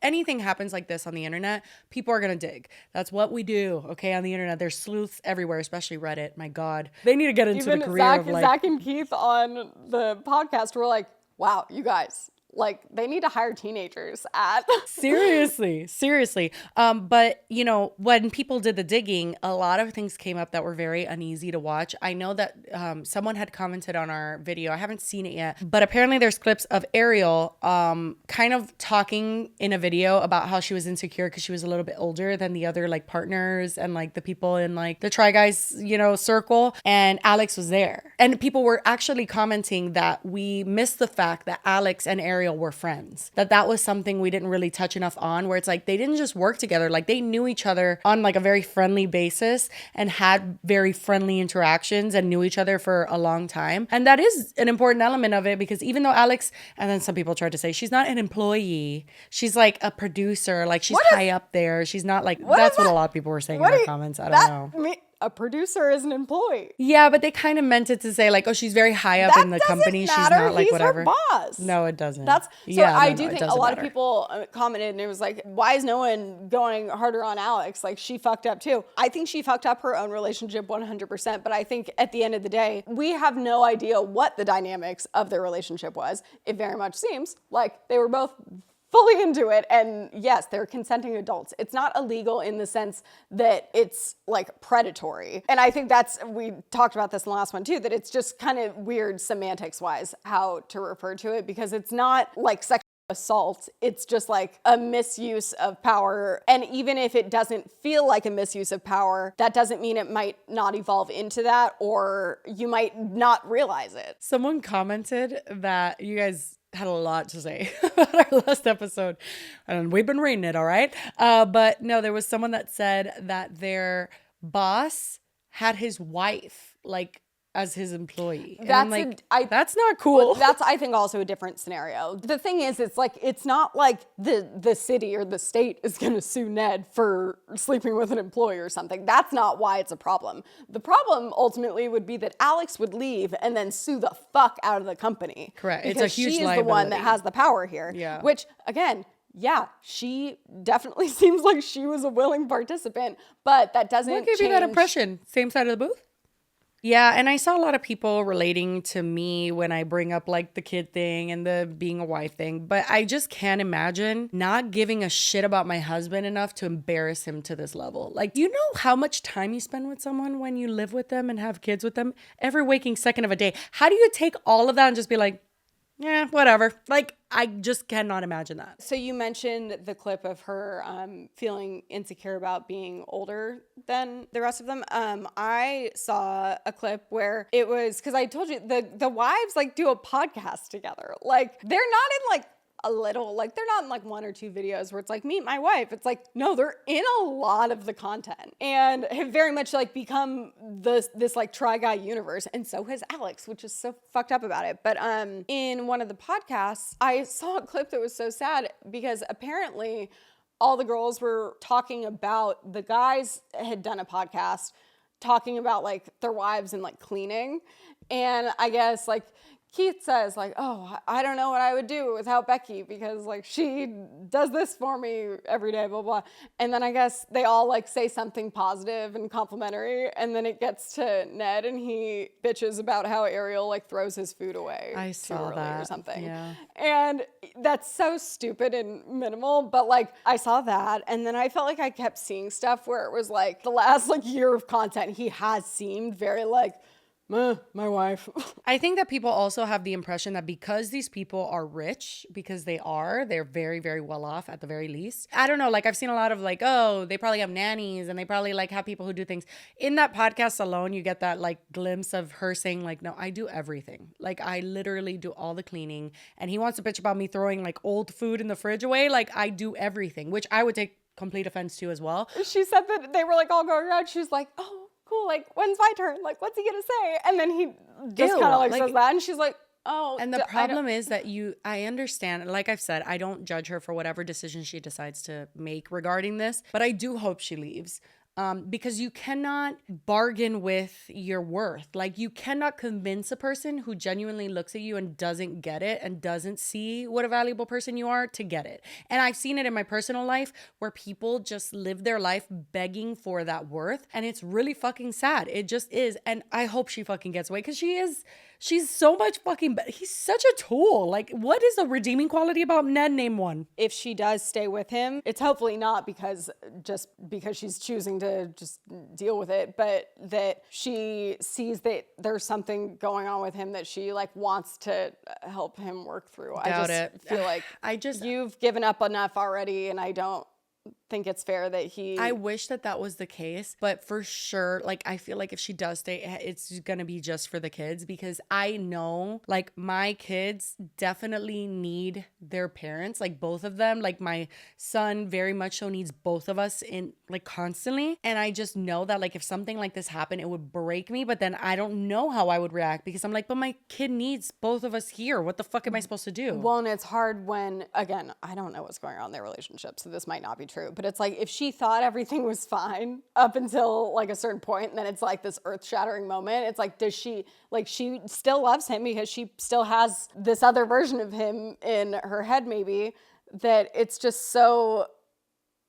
anything happens like this on the internet, people are going to dig. That's what we do, okay, on the internet. There's sleuths everywhere, especially Reddit. My God. They need to get into the career of like... Zach and Keith on the podcast were like, wow, you guys... Like, they need to hire teenagers at... Seriously. But, you know, when people did the digging, a lot of things came up that were very uneasy to watch. I know that someone had commented on our video. I haven't seen it yet. But apparently there's clips of Ariel kind of talking in a video about how she was insecure because she was a little bit older than the other, like, partners and, like, the people in, like, the Try Guys, you know, circle. And Alex was there. And people were actually commenting that we missed the fact that Alex and Ariel were friends, that was something we didn't really touch enough on, where it's like they didn't just work together, like they knew each other on like a very friendly basis and had very friendly interactions and knew each other for a long time. And that is an important element of it, because even though Alex, and then some people tried to say she's not an employee, she's like a producer, like she's high up there, she's not like, that's what a lot of people were saying in the comments. I don't know. A producer is an employee. Yeah, but they kind of meant it to say like, oh, she's very high up in the company. She's not like He's whatever. Her boss. No, it doesn't. I do think a lot of people commented and it was like, why is no one going harder on Alex? Like, she fucked up too. I think she fucked up her own relationship 100%. But I think at the end of the day, we have no idea what the dynamics of their relationship was. It very much seems like they were both fully into it, and yes, they're consenting adults. It's not illegal in the sense that it's like predatory. And I think we talked about this in the last one too, that it's just kind of weird semantics wise how to refer to it, because it's not like sexual assault, it's just like a misuse of power. And even if it doesn't feel like a misuse of power, that doesn't mean it might not evolve into that, or you might not realize it. Someone commented that you guys had a lot to say about our last episode, and we've been reading it, all right? But no, there was someone that said that their boss had his wife like as his employee. That's not cool. That's, I think, also a different scenario. The thing is, it's not like the city or the state is going to sue Ned for sleeping with an employee or something. That's not why it's a problem. The problem ultimately would be that Alex would leave and then sue the fuck out of the company. Correct. Because it's a huge she is liability. the one that has the power here. Yeah. Which, again, yeah, she definitely seems like she was a willing participant, but that doesn't What gave you that impression? Same side of the booth? Yeah, and I saw a lot of people relating to me when I bring up like the kid thing and the being a wife thing, but I just can't imagine not giving a shit about my husband enough to embarrass him to this level. Like, do you know how much time you spend with someone when you live with them and have kids with them every waking second of a day? How do you take all of that and just be like, yeah, whatever. Like, I just cannot imagine that. So you mentioned the clip of her feeling insecure about being older than the rest of them. I saw a clip where it was, because I told you, the wives like do a podcast together. Like, they're not in like a little, like, they're not in like one or two videos where it's like, meet my wife. It's like, no, they're in a lot of the content and have very much like become this like Try Guy universe. And so has Alex, which is so fucked up about it. But in one of the podcasts, I saw a clip that was so sad because apparently all the girls were talking about, the guys had done a podcast talking about like their wives and like cleaning. And I guess like Keith says like, oh, I don't know what I would do without Becky because like she does this for me every day, blah, blah. And then I guess they all like say something positive and complimentary. And then it gets to Ned and he bitches about how Ariel like throws his food away too early or something. Yeah. And that's so stupid and minimal. But like I saw that and then I felt like I kept seeing stuff where it was like the last like year of content, he has seemed very like, My wife. I think that people also have the impression that because these people are rich, because they're very, very well off at the very least. I don't know. Like I've seen a lot of like, oh, they probably have nannies and they probably like have people who do things. In that podcast alone, you get that like glimpse of her saying like, no, I do everything. Like I literally do all the cleaning. And he wants to bitch about me throwing like old food in the fridge away. Like I do everything, which I would take complete offense to as well. She said that they were like all going around. She's like, oh, cool. Like, when's my turn? Like, what's he gonna say? And then he just kind of like says that. And she's like, oh. And the problem is that I understand, like I've said, I don't judge her for whatever decision she decides to make regarding this, but I do hope she leaves. Because you cannot bargain with your worth. Like you cannot convince a person who genuinely looks at you and doesn't get it and doesn't see what a valuable person you are to get it. And I've seen it in my personal life where people just live their life begging for that worth. And it's really fucking sad. It just is. And I hope she fucking gets away because she's so much fucking, he's such a tool. Like what is a redeeming quality about Ned? Name one. If she does stay with him, it's hopefully not because she's choosing to just deal with it, but that she sees that there's something going on with him that she like wants to help him work through. Doubt I just feel like you've given up enough already, and I don't think it's fair that I wish that was the case, but for sure, like I feel like if she does stay, it's gonna be just for the kids because I know like my kids definitely need their parents, like both of them. Like my son very much so needs both of us in like constantly, and I just know that like if something like this happened, it would break me, but then I don't know how I would react because I'm like, but my kid needs both of us here. What the fuck am I supposed to do? Well, and it's hard when, again, I don't know what's going on in their relationship, so this might not be true. But it's like if she thought everything was fine up until like a certain point, and then it's like this earth-shattering moment. It's like, does she still loves him because she still has this other version of him in her head, maybe, that it's just so.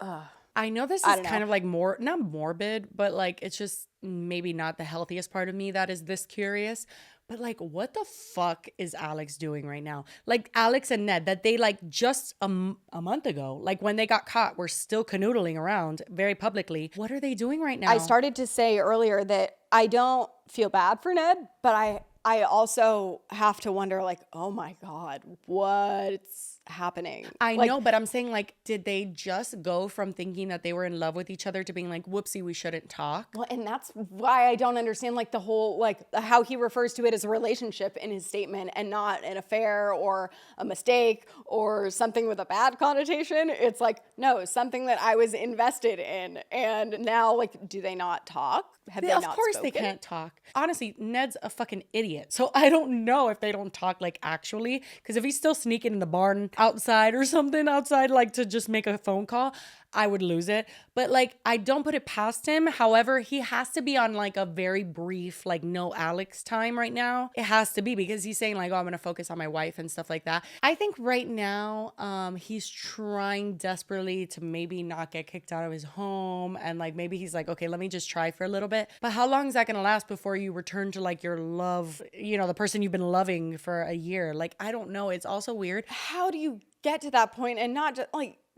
I know this is kind of like not morbid, but like it's just maybe not the healthiest part of me that is this curious. But like, what the fuck is Alex doing right now? Like Alex and Ned, that they like just a month ago, like when they got caught, were still canoodling around very publicly. What are they doing right now? I started to say earlier that I don't feel bad for Ned, but I also have to wonder like, oh my God, what's happening? I know, but I'm saying like, did they just go from thinking that they were in love with each other to being like, whoopsie, we shouldn't talk? Well, and that's why I don't understand like the whole, like how he refers to it as a relationship in his statement and not an affair or a mistake or something with a bad connotation. It's like, no, something that I was invested in. And now like, do they not talk? Have they not spoken? Of course they can't talk. Honestly, Ned's a fucking idiot. So I don't know if they don't talk like actually, because if he's still sneaking in the barn outside or something outside, like to just make a phone call, I would lose it. But like, I don't put it past him. However, he has to be on like a very brief, like no Alex time right now. It has to be because he's saying like, oh, I'm going to focus on my wife and stuff like that. I think right now, he's trying desperately to maybe not get kicked out of his home. And like, maybe he's like, okay, let me just try for a little bit. But how long is that going to last before you return to like your love, you know, the person you've been loving for a year? Like, I don't know. It's also weird. How do you get to that point and not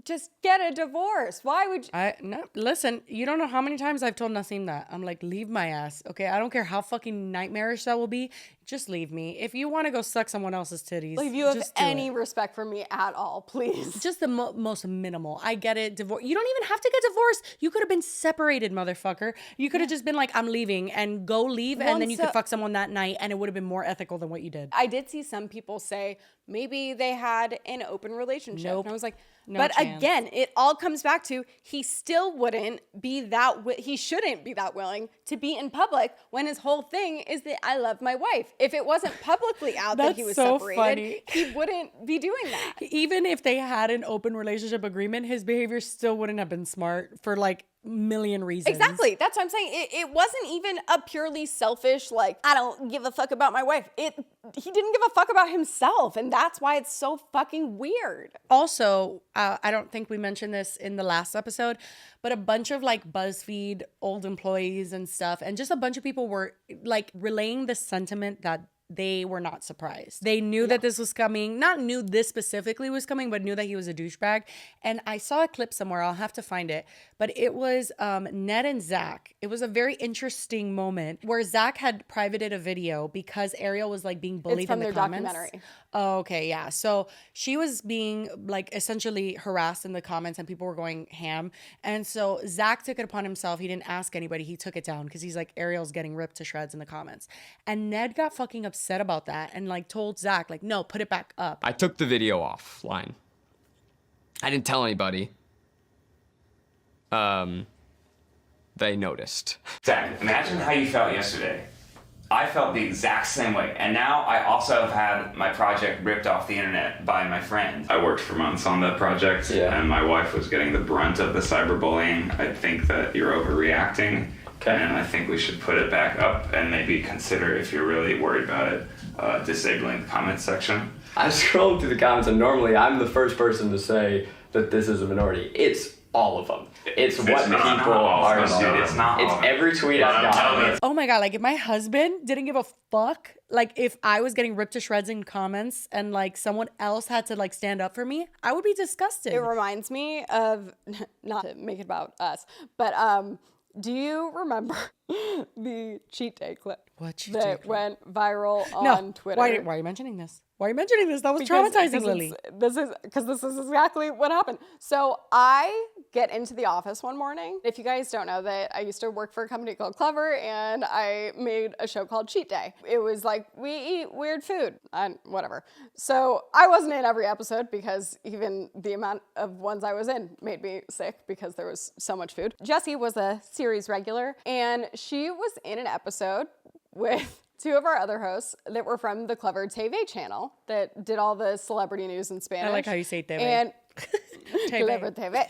just get a divorce? Why would you? No, listen, you don't know how many times I've told Nassim that. I'm like, leave my ass, okay? I don't care how fucking nightmarish that will be. Just leave me. If you want to go suck someone else's titties, like, if you have any respect for me at all, please. Just the most minimal. I get it. Divorce. You don't even have to get divorced. You could have been separated, motherfucker. You could have just been like, I'm leaving, and go leave, and then you could fuck someone that night, and it would have been more ethical than what you did. I did see some people say maybe they had an open relationship. Nope. And I was like, No but chance. Again, it all comes back to he still wouldn't be he shouldn't be that willing to be in public when his whole thing is that I love my wife. If it wasn't publicly out that he was so separated, funny. he wouldn't be doing that. Even if they had an open relationship agreement, his behavior still wouldn't have been smart for like million reasons. Exactly. That's what I'm saying. It wasn't even a purely selfish, like, I don't give a fuck about my wife. He didn't give a fuck about himself. And that's why it's so fucking weird. Also, I don't think we mentioned this in the last episode, but a bunch of like BuzzFeed old employees and stuff, and just a bunch of people were like relaying the sentiment that they were not surprised. They knew that this was coming, not knew this specifically was coming, but knew that he was a douchebag. And I saw a clip somewhere, I'll have to find it, but it was Ned and Zach. It was a very interesting moment where Zach had privated a video because Ariel was like being bullied in the comments. Documentary. Oh, okay, yeah. So she was being like essentially harassed in the comments and people were going ham. And so Zach took it upon himself. He didn't ask anybody. He took it down because he's like, Ariel's getting ripped to shreds in the comments. And Ned got fucking upset about that and like told Zach, like, no, put it back up. I took the video offline. I didn't tell anybody. They noticed. Zach, imagine how you felt yesterday. I felt the exact same way, and now I also have had my project ripped off the internet by my friend. I worked for months on that project, and my wife was getting the brunt of the cyberbullying. I think that you're overreacting, and I think we should put it back up and maybe consider, if you're really worried about it, disabling the comments section. I scrolled through the comments, and normally I'm the first person to say that this is a minority. It's all of them. It's what people are doing. It's not. It's every tweet I've got. Oh my God, like if my husband didn't give a fuck, like if I was getting ripped to shreds in comments and like someone else had to like stand up for me, I would be disgusted. It reminds me of, not to make it about us, but do you remember the cheat day clip? What cheat day clip? That went viral on Twitter? Why are you mentioning this? Why are you mentioning this? That was traumatizing, Lily. This is exactly what happened. So I get into the office one morning. If you guys don't know that I used to work for a company called Clever and I made a show called Cheat Day. It was like, we eat weird food and whatever. So I wasn't in every episode because even the amount of ones I was in made me sick because there was so much food. Jessie was a series regular and she was in an episode with two of our other hosts that were from the Clever TV channel that did all the celebrity news in Spanish. I like how you say TV. And Clever TV.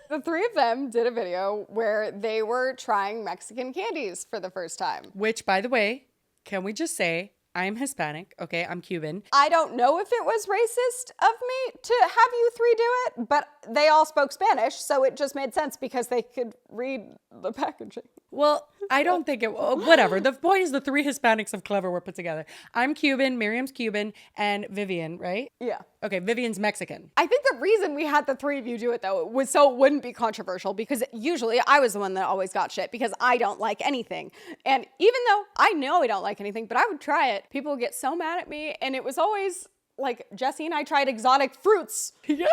The three of them did a video where they were trying Mexican candies for the first time. Which, by the way, can we just say, I'm Hispanic, okay? I'm Cuban. I don't know if it was racist of me to have you three do it, but they all spoke Spanish, so it just made sense because they could read the packaging. Well, I don't think it, whatever. The point is the three Hispanics of Clever were put together. I'm Cuban, Miriam's Cuban, and Vivian, right? Yeah. Okay, Vivian's Mexican. I think the reason we had the three of you do it, though, was so it wouldn't be controversial because usually I was the one that always got shit because I don't like anything. And even though I know I don't like anything, but I would try it, people would get so mad at me. And it was always like Jessie and I tried exotic fruits. Yeah.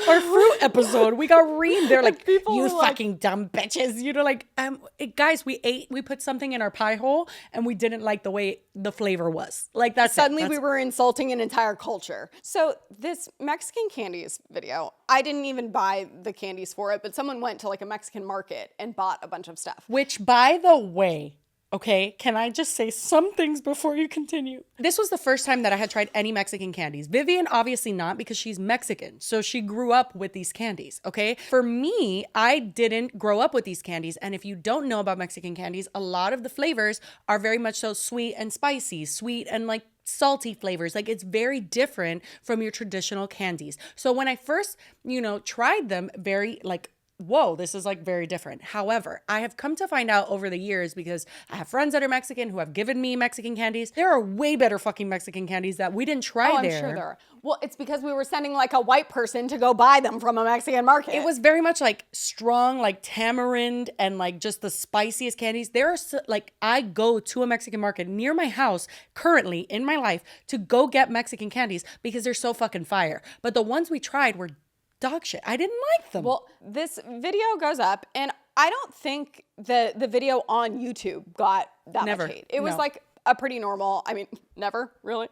Our fruit episode, we got reamed. They're like, people you were like, fucking dumb bitches. You know, like, guys, we put something in our pie hole and we didn't like the way the flavor was. Like, that's suddenly we were insulting an entire culture. So this Mexican candies video, I didn't even buy the candies for it, but someone went to like a Mexican market and bought a bunch of stuff. Which, by the way, okay, can I just say some things before you continue? This was the first time that I had tried any Mexican candies. Vivian, obviously not, because she's Mexican. So she grew up with these candies, okay? For me, I didn't grow up with these candies. And if you don't know about Mexican candies, a lot of the flavors are very much so sweet and spicy, sweet and like salty flavors. Like it's very different from your traditional candies. So when I first, tried them, very like, whoa, this is like very different. However, I have come to find out over the years because I have friends that are Mexican who have given me Mexican candies. There are way better fucking Mexican candies that we didn't try there. I'm sure there are. Well, it's because we were sending like a white person to go buy them from a Mexican market. It was very much like strong, like tamarind and like just the spiciest candies. There are like, I go to a Mexican market near my house currently in my life to go get Mexican candies because they're so fucking fire. But the ones we tried were dog shit. I didn't like them. Well, this video goes up and I don't think the video on YouTube got that much hate. It was like a pretty normal, never really.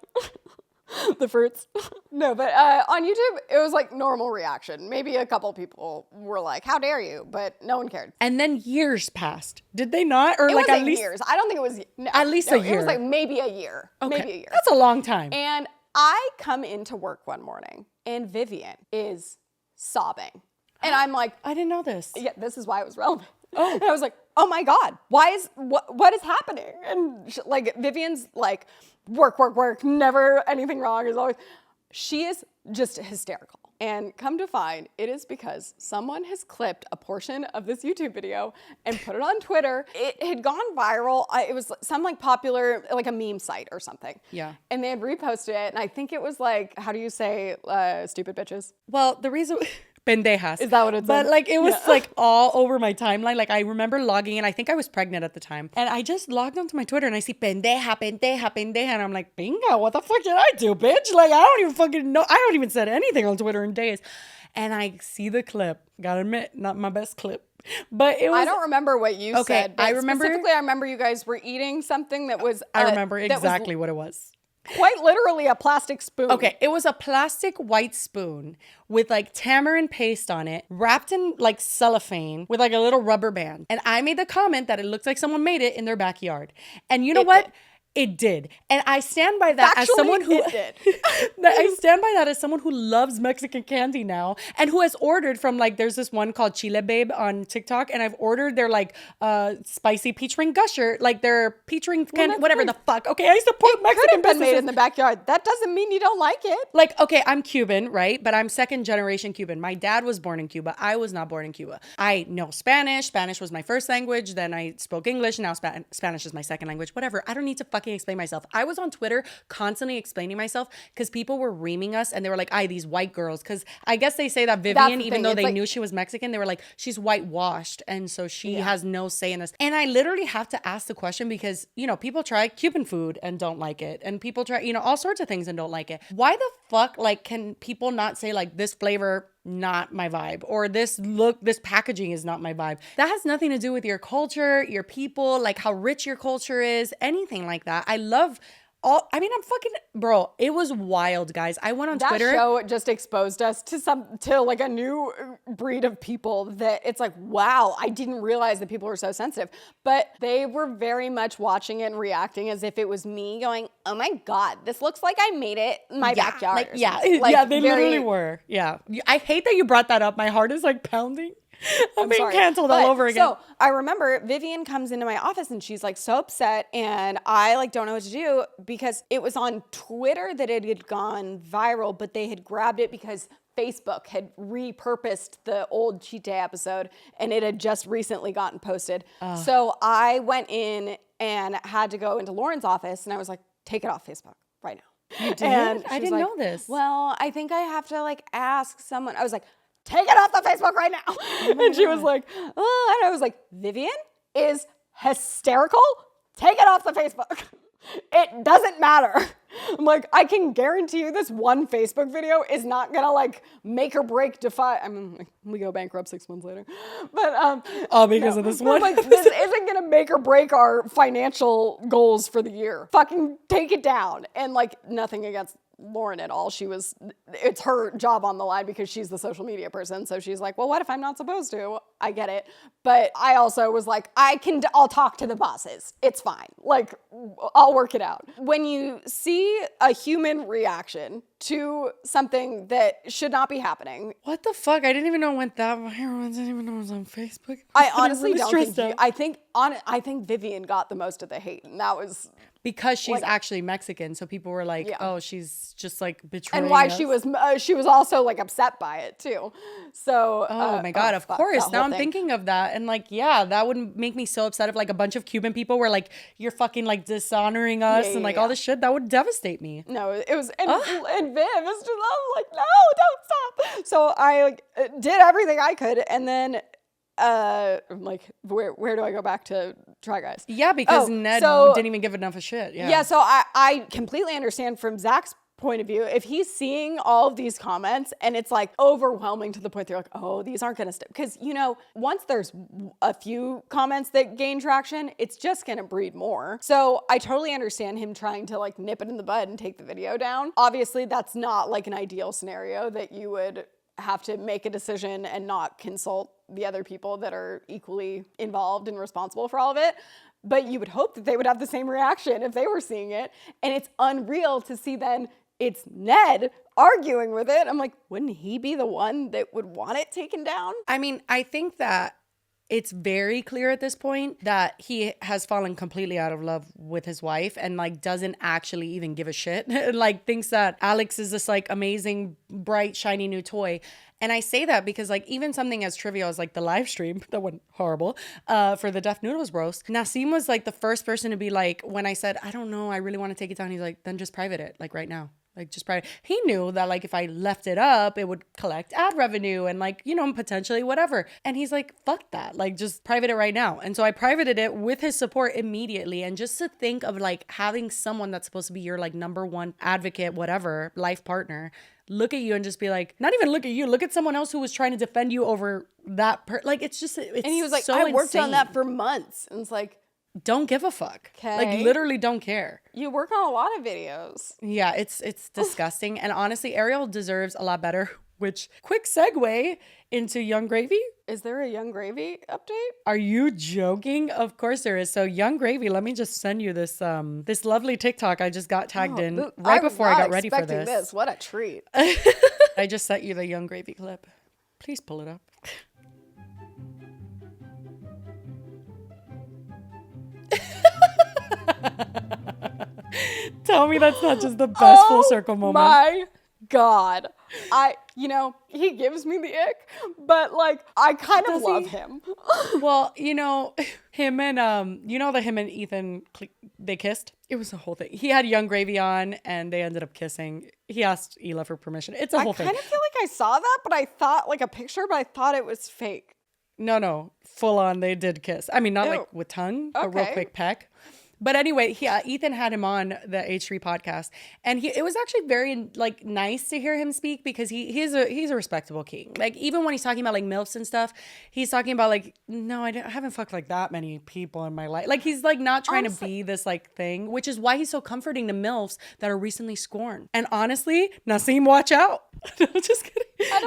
The fruits. No, but on YouTube, it was like normal reaction. Maybe a couple people were like, how dare you? But no one cared. And then years passed. Did they not? Or it like was at least years. I don't think it was at least a year. It was like maybe a year. Okay. Maybe a year. That's a long time. And I come into work one morning and Vivian is sobbing. And I'm like, I didn't know this. Yeah, this is why it was relevant. Oh. And I was like, oh my God, what is happening? And like Vivian's like, work, never anything wrong. Is always, She is just hysterical. And come to find, it is because someone has clipped a portion of this YouTube video and put it on Twitter. It had gone viral. It was some like popular, like a meme site or something. Yeah. And they had reposted it. And I think it was like, how do you say stupid bitches? Well, the reason... Pendejas. Is that what it's But in? like it was like all over my timeline. Like I remember logging in. I think I was pregnant at the time. And I just logged onto my Twitter and I see pendeja, pendeja, pendeja. And I'm like, bingo, what the fuck did I do, bitch? Like I don't even fucking know. I don't even said anything on Twitter in days. And I see the clip. Gotta admit, not my best clip. But it was... I don't remember what you said. But I remember... Specifically, I remember you guys were eating something that was... I remember exactly what it was. Quite literally a plastic spoon. Okay, it was a plastic white spoon with like tamarind paste on it, wrapped in like cellophane with like a little rubber band. And I made the comment that it looks like someone made it in their backyard. And you know what? Did. It did. And I stand by that as someone who it did. I stand by that as someone who loves Mexican candy now and who has ordered from like there's this one called Chile Babe on TikTok and I've ordered their like spicy peach ring gusher, like their peach ring candy, whatever the fuck. Okay, I support Mexican Been made businesses. in the backyard. That doesn't mean you don't like it. Like, okay, I'm Cuban, right? But I'm second generation Cuban. My dad was born in Cuba. I was not born in Cuba. I know Spanish. Spanish was my first language. Then I spoke English. Now Spanish is my second language. Whatever. I don't need to fucking explain myself. I was on Twitter constantly explaining myself because people were reaming us and they were like, these white girls. Because I guess they say that Vivian, even though they knew she was Mexican, they were like, she's whitewashed. And so she has no say in this. And I literally have to ask the question because, you know, people try Cuban food and don't like it. And people try, you know, all sorts of things and don't like it. Why the fuck, like, can people not say like this flavor, not my vibe, or this packaging is not my vibe? That has nothing to do with your culture, your people, like how rich your culture is, anything like that. Bro, it was wild, guys. I went on Twitter. That show just exposed us to like a new breed of people that it's like, wow, I didn't realize that people were so sensitive. But they were very much watching it and reacting as if it was me going, oh my God, this looks like I made it in my backyard. They literally were. Yeah. I hate that you brought that up. My heart is like pounding. I'm being canceled all over again. So I remember Vivian comes into my office and she's like so upset and I like don't know what to do because it was on Twitter that it had gone viral, but they had grabbed it because Facebook had repurposed the old Cheat Day episode and it had just recently gotten posted. So I went in and had to go into Lauren's office and I was like, take it off Facebook right now. You did? And I didn't know this. Well, I think I have to like ask someone. I was like, take it off the Facebook right now. And she was like, oh, and I was like, Vivian is hysterical. Take it off the Facebook. It doesn't matter. I'm like, I can guarantee you this one Facebook video is not gonna like make or break I mean, like, we go bankrupt 6 months later. But because of this one. Like, this isn't gonna make or break our financial goals for the year. Fucking take it down. And like nothing against Lauren at all. It's her job on the line because she's the social media person. So she's like, well, what if I'm not supposed to? I get it. But I also was like, I'll talk to the bosses. It's fine. Like, I'll work it out. When you see a human reaction to something that should not be happening. What the fuck? I didn't even know it went that viral. I didn't even know it was on Facebook. I honestly don't think I think Vivian got the most of the hate. And that was because she's actually Mexican, so people were like, "Oh, she's just like betraying." And why us. she was also like upset by it too. So, oh my God, of course. Now I'm thinking of that, and like, yeah, that would make me so upset if like a bunch of Cuban people were like, "You're fucking like dishonoring us," and like all this shit. That would devastate me. No, it was, and Viv is just, I'm like, no, don't stop. So I like did everything I could, and then. I'm like, where do I go back to Try Guys? Yeah, because Ned didn't even give enough of shit. Yeah. So I completely understand from Zach's point of view, if he's seeing all of these comments and it's like overwhelming to the point they're like, oh, these aren't gonna stick. Because, you know, once there's a few comments that gain traction, it's just gonna breed more. So I totally understand him trying to like nip it in the bud and take the video down. Obviously, that's not like an ideal scenario that you would have to make a decision and not consult the other people that are equally involved and responsible for all of it. But you would hope that they would have the same reaction if they were seeing it. And it's unreal to see then it's Ned arguing with it. I'm like, wouldn't he be the one that would want it taken down? I mean, I think that it's very clear at this point that he has fallen completely out of love with his wife and like doesn't actually even give a shit. Like thinks that Alex is this like amazing, bright, shiny new toy. And I say that because like even something as trivial as like the live stream that went horrible for the Deaf Noodles roast, Nassim was like the first person to be like, when I said, I don't know, I really want to take it down. He's like, then just private it like right now. Like just private. He knew that like if I left it up, it would collect ad revenue and like, you know, potentially whatever. And he's like, fuck that. Like just private it right now. And so I privated it with his support immediately. And just to think of like having someone that's supposed to be your like number one advocate, whatever, life partner, look at you and just be like, not even look at you, look at someone else who was trying to defend you over that. Like it's just, it's And he was like, so I worked on insane. that for months. And it's like, Don't give a fuck. Okay. Like literally don't care. you work on a lot of videos. Yeah, it's disgusting. And honestly, Ariel deserves a lot better, which quick segue into Young Gravy. Is there a Young Gravy update? Are you joking? Of course there is. So Young Gravy, let me just send you this this lovely TikTok I just got tagged in right before I got ready for this. What a treat. I just sent you the Young Gravy clip. Please pull it up. Tell me that's not just the best full circle moment. My God. He gives me the ick, but like, I kind of love him. Well, you know, him and him and Ethan, they kissed. It was a whole thing. He had Young Gravy on and they ended up kissing. He asked Hila for permission. It's a whole thing. I kind of feel like I saw that, but I thought like a picture, but I thought it was fake. No, full on, they did kiss. I mean, not like with tongue, but real Okay. quick peck. But anyway, Ethan had him on the H3 podcast, and it was actually very like nice to hear him speak because he's a respectable king. Like even when he's talking about like MILFs and stuff, he's talking about like, no, I haven't fucked like that many people in my life. Like he's like not trying to be this like thing, which is why he's so comforting to MILFs that are recently scorned. And honestly, Nassim, watch out. Just kidding.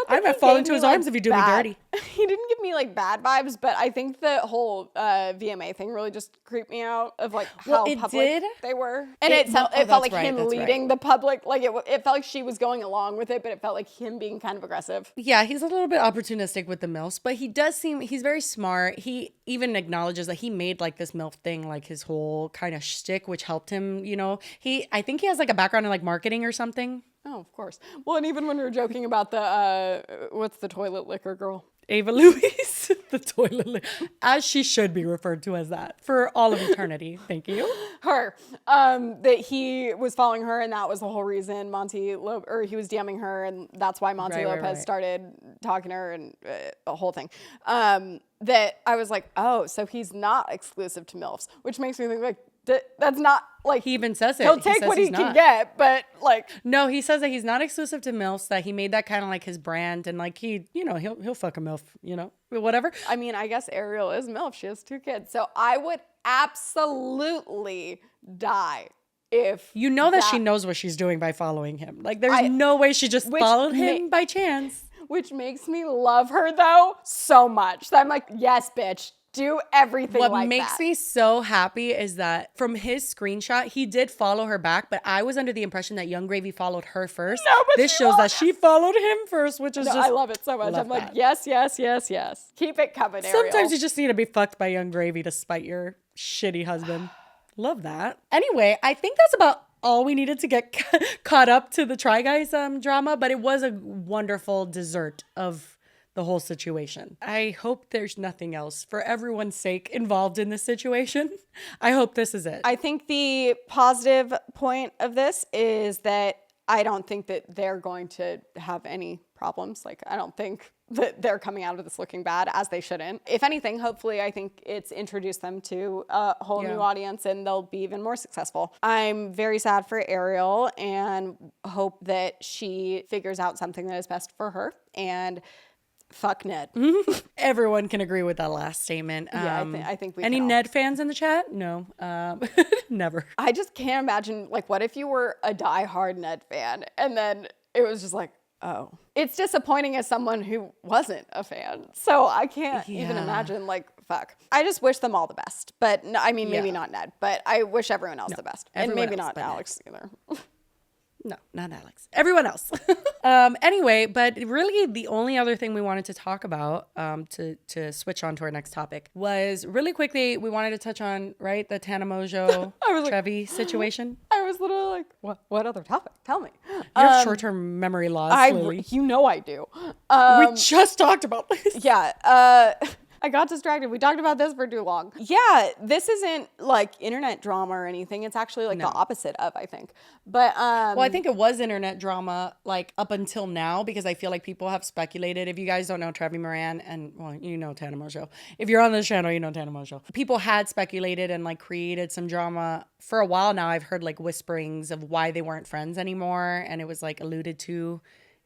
I might fall into his arms if you do me dirty. He didn't give me like bad vibes, but I think the whole VMA thing really just creeped me out of like how it public did. they were. And it felt that's like right, him that's leading the public. Like it felt like she was going along with it, but it felt like him being kind of aggressive. Yeah, he's a little bit opportunistic with the MILFs, but he's very smart. He even acknowledges that he made like this MILF thing like his whole kind of shtick, which helped him, you know. I think he has like a background in like marketing or something. Oh, of course. Well, and even when we were joking about the what's the toilet liquor girl? Ava Louise, the toilet, as she should be referred to as that for all of eternity. Thank you. Her, that he was following her, and that was the whole reason he was DMing her, and that's why Monty Lopez started talking to her, and a whole thing. That I was like, oh, so he's not exclusive to MILFs, which makes me think like that's not like He even says it. He'll take what he can get, but like no, he says that he's not exclusive to MILFs. That he made that kind of like his brand, and like he'll fuck a MILF, whatever. I mean, I guess Ariel is MILF. She has 2 kids, so I would absolutely die if You know that she knows what she's doing by following him. Like there's no way she just followed him by chance. Which makes me love her though so much. That I'm like, yes, bitch, do everything like that. What makes me so happy is that from his screenshot, he did follow her back, but I was under the impression that Young Gravy followed her first. No, but this shows that she followed him first, which is I love it so much. I'm like, yes. Keep it coming, Ariel. Sometimes you just need to be fucked by Young Gravy to spite your shitty husband. Love that. Anyway, I think that's about all we needed to get caught up to the Try Guys drama, but it was a wonderful dessert of the whole situation. I hope there's nothing else for everyone's sake involved in this situation. I hope this is it. I think the positive point of this is that I don't think that they're going to have any problems. Like, I don't think that they're coming out of this looking bad, as they shouldn't. If anything, hopefully, I think it's introduced them to a whole new audience and they'll be even more successful. I'm very sad for Ariel and hope that she figures out something that is best for her. And fuck Ned. Everyone can agree with that last statement. Yeah, I think we Any can all. Ned fans in the chat? No. Never. I just can't imagine, like, what if you were a diehard Ned fan and then it was just like, oh. It's disappointing as someone who wasn't a fan. So I can't even imagine, like, fuck. I just wish them all the best. But, no, I mean, maybe not Ned, but I wish everyone else the best. And maybe not Alex either. No, not Alex. Everyone else. Anyway, but really the only other thing we wanted to talk about, to switch on to our next topic, was really quickly, we wanted to touch on, right, the Tana Mongeau Trevi situation. I was literally like, what other topic? Tell me. You have short-term memory loss, Lily. You know I do. We just talked about this. Yeah. I got distracted. We talked about this for too long. Yeah, this isn't like internet drama or anything. It's actually like the opposite of, I think. But well, I think it was internet drama like up until now, because I feel like people have speculated. If you guys don't know Trevi Moran, and well, you know Tana Mongeau. If you're on this channel, you know Tana Mongeau. People had speculated and like created some drama for a while now. I've heard like whisperings of why they weren't friends anymore, and it was like alluded to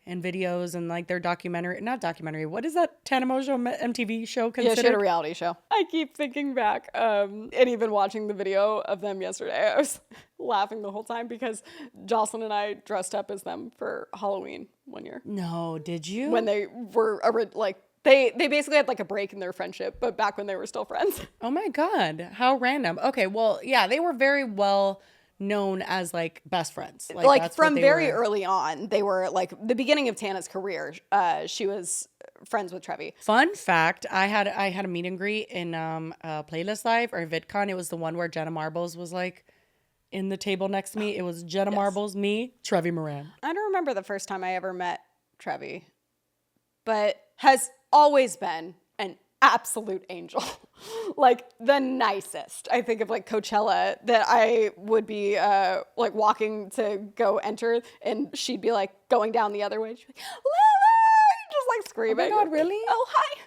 in videos and like their not documentary. What is that Tana Mongeau MTV show considered? Yeah, she had a reality show. I keep thinking back, and even watching the video of them yesterday, I was laughing the whole time because Jocelyn and I dressed up as them for Halloween one year. No, did you? When they were like, they basically had like a break in their friendship, but back when they were still friends. Oh my God, how random. Okay, well, yeah, they were very well known as like best friends. Like that's from very early on, they were like the beginning of Tana's career. She was friends with Trevi. Fun fact, I had a meet and greet in Playlist Live or VidCon. It was the one where Jenna Marbles was like in the table next to me. It was Jenna Marbles, me, Trevi Moran. I don't remember the first time I ever met Trevi, but has always been an absolute angel. Like the nicest. I think of like Coachella that I would be like walking to go enter, and she'd be like going down the other way. She'd be like, Lily! Just like screaming. Oh my God, really? Oh, hi.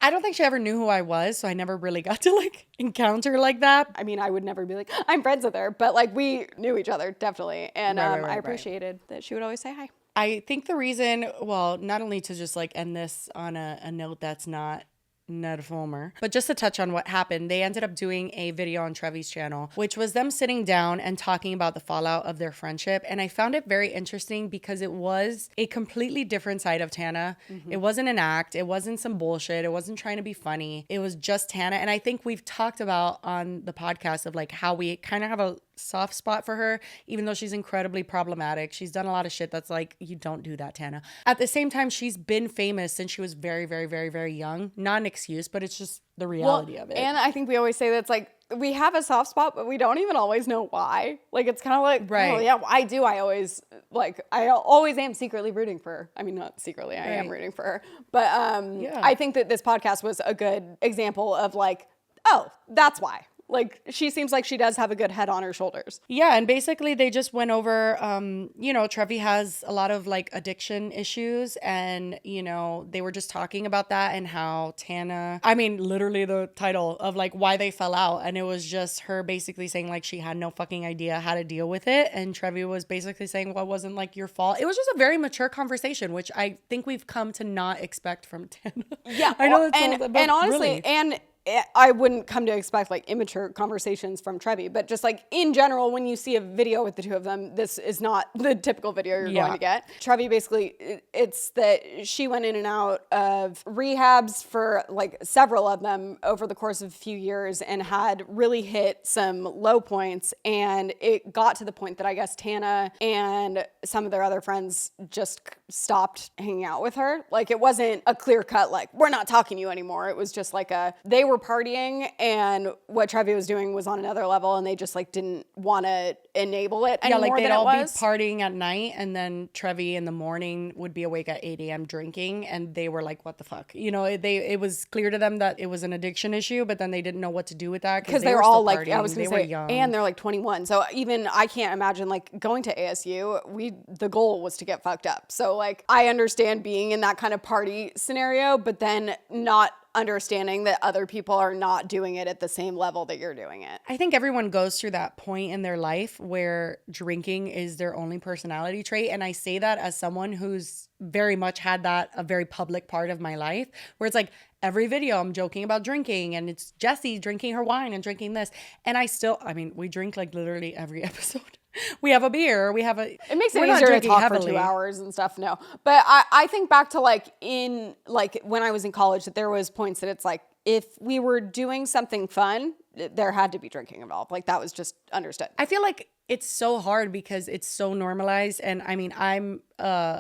I don't think she ever knew who I was, so I never really got to like encounter her like that. I mean, I would never be like, I'm friends with her, but like we knew each other definitely. And I appreciated that she would always say hi. I think the reason, well, not only to just like end this on a note that's not a filmer, but just to touch on what happened, they ended up doing a video on Trevi's channel, which was them sitting down and talking about the fallout of their friendship. And I found it very interesting because it was a completely different side of Tana. It wasn't an act. It wasn't some bullshit. It wasn't trying to be funny. It was just Tana. And I think we've talked about on the podcast of like how we kind of have a soft spot for her, even though she's incredibly problematic. She's done a lot of shit that's like, you don't do that, Tana. At the same time, she's been famous since she was very, very, very, very young. Not an excuse, but it's just the reality of it. And I think we always say that's like, we have a soft spot, but we don't even always know why. Like, it's kind of like, oh yeah, I do. I always am secretly rooting for her. I mean, not secretly, I am rooting for her. But I think that this podcast was a good example of like, oh, that's why. Like, she seems like she does have a good head on her shoulders. Yeah, and basically they just went over, you know, Trevi has a lot of like addiction issues, and, you know, they were just talking about that and how Tana, I mean, literally the title of like why they fell out, and it was just her basically saying like she had no fucking idea how to deal with it, and Trevi was basically saying, well, it wasn't like your fault. It was just a very mature conversation, which I think we've come to not expect from Tana. Yeah, I know that's and honestly, really. and I wouldn't come to expect like immature conversations from Trevi, but just like in general, when you see a video with the two of them, this is not the typical video you're going to get. Trevi basically, it's that she went in and out of rehabs for like several of them over the course of a few years and had really hit some low points. And it got to the point that I guess Tana and some of their other friends just stopped hanging out with her. Like, it wasn't a clear cut, like, we're not talking to you anymore. It was just like they were partying, and what Trevi was doing was on another level, and they just like didn't want to enable it anymore. Yeah, like they'd all be partying at night, and then Trevi in the morning would be awake at 8 a.m. drinking, and they were like, what the fuck? You know, it was clear to them that it was an addiction issue, but then they didn't know what to do with that because they were all like, I was going gonna to say, young. And they're like 21. So even I can't imagine like going to ASU. The goal was to get fucked up. So like, I understand being in that kind of party scenario, but then not understanding that other people are not doing it at the same level that you're doing it. I think everyone goes through that point in their life where drinking is their only personality trait. And I say that as someone who's very much had that a very public part of my life, where it's like every video I'm joking about drinking, and it's Jessie drinking her wine and drinking this. And I mean, we drink like literally every episode. We have a beer, we have a... It makes it easier to talk for 2 hours and stuff, no. But I think back to like when I was in college, that there was points that it's like, if we were doing something fun, there had to be drinking involved. Like, that was just understood. I feel like it's so hard because it's so normalized. And I mean, I'm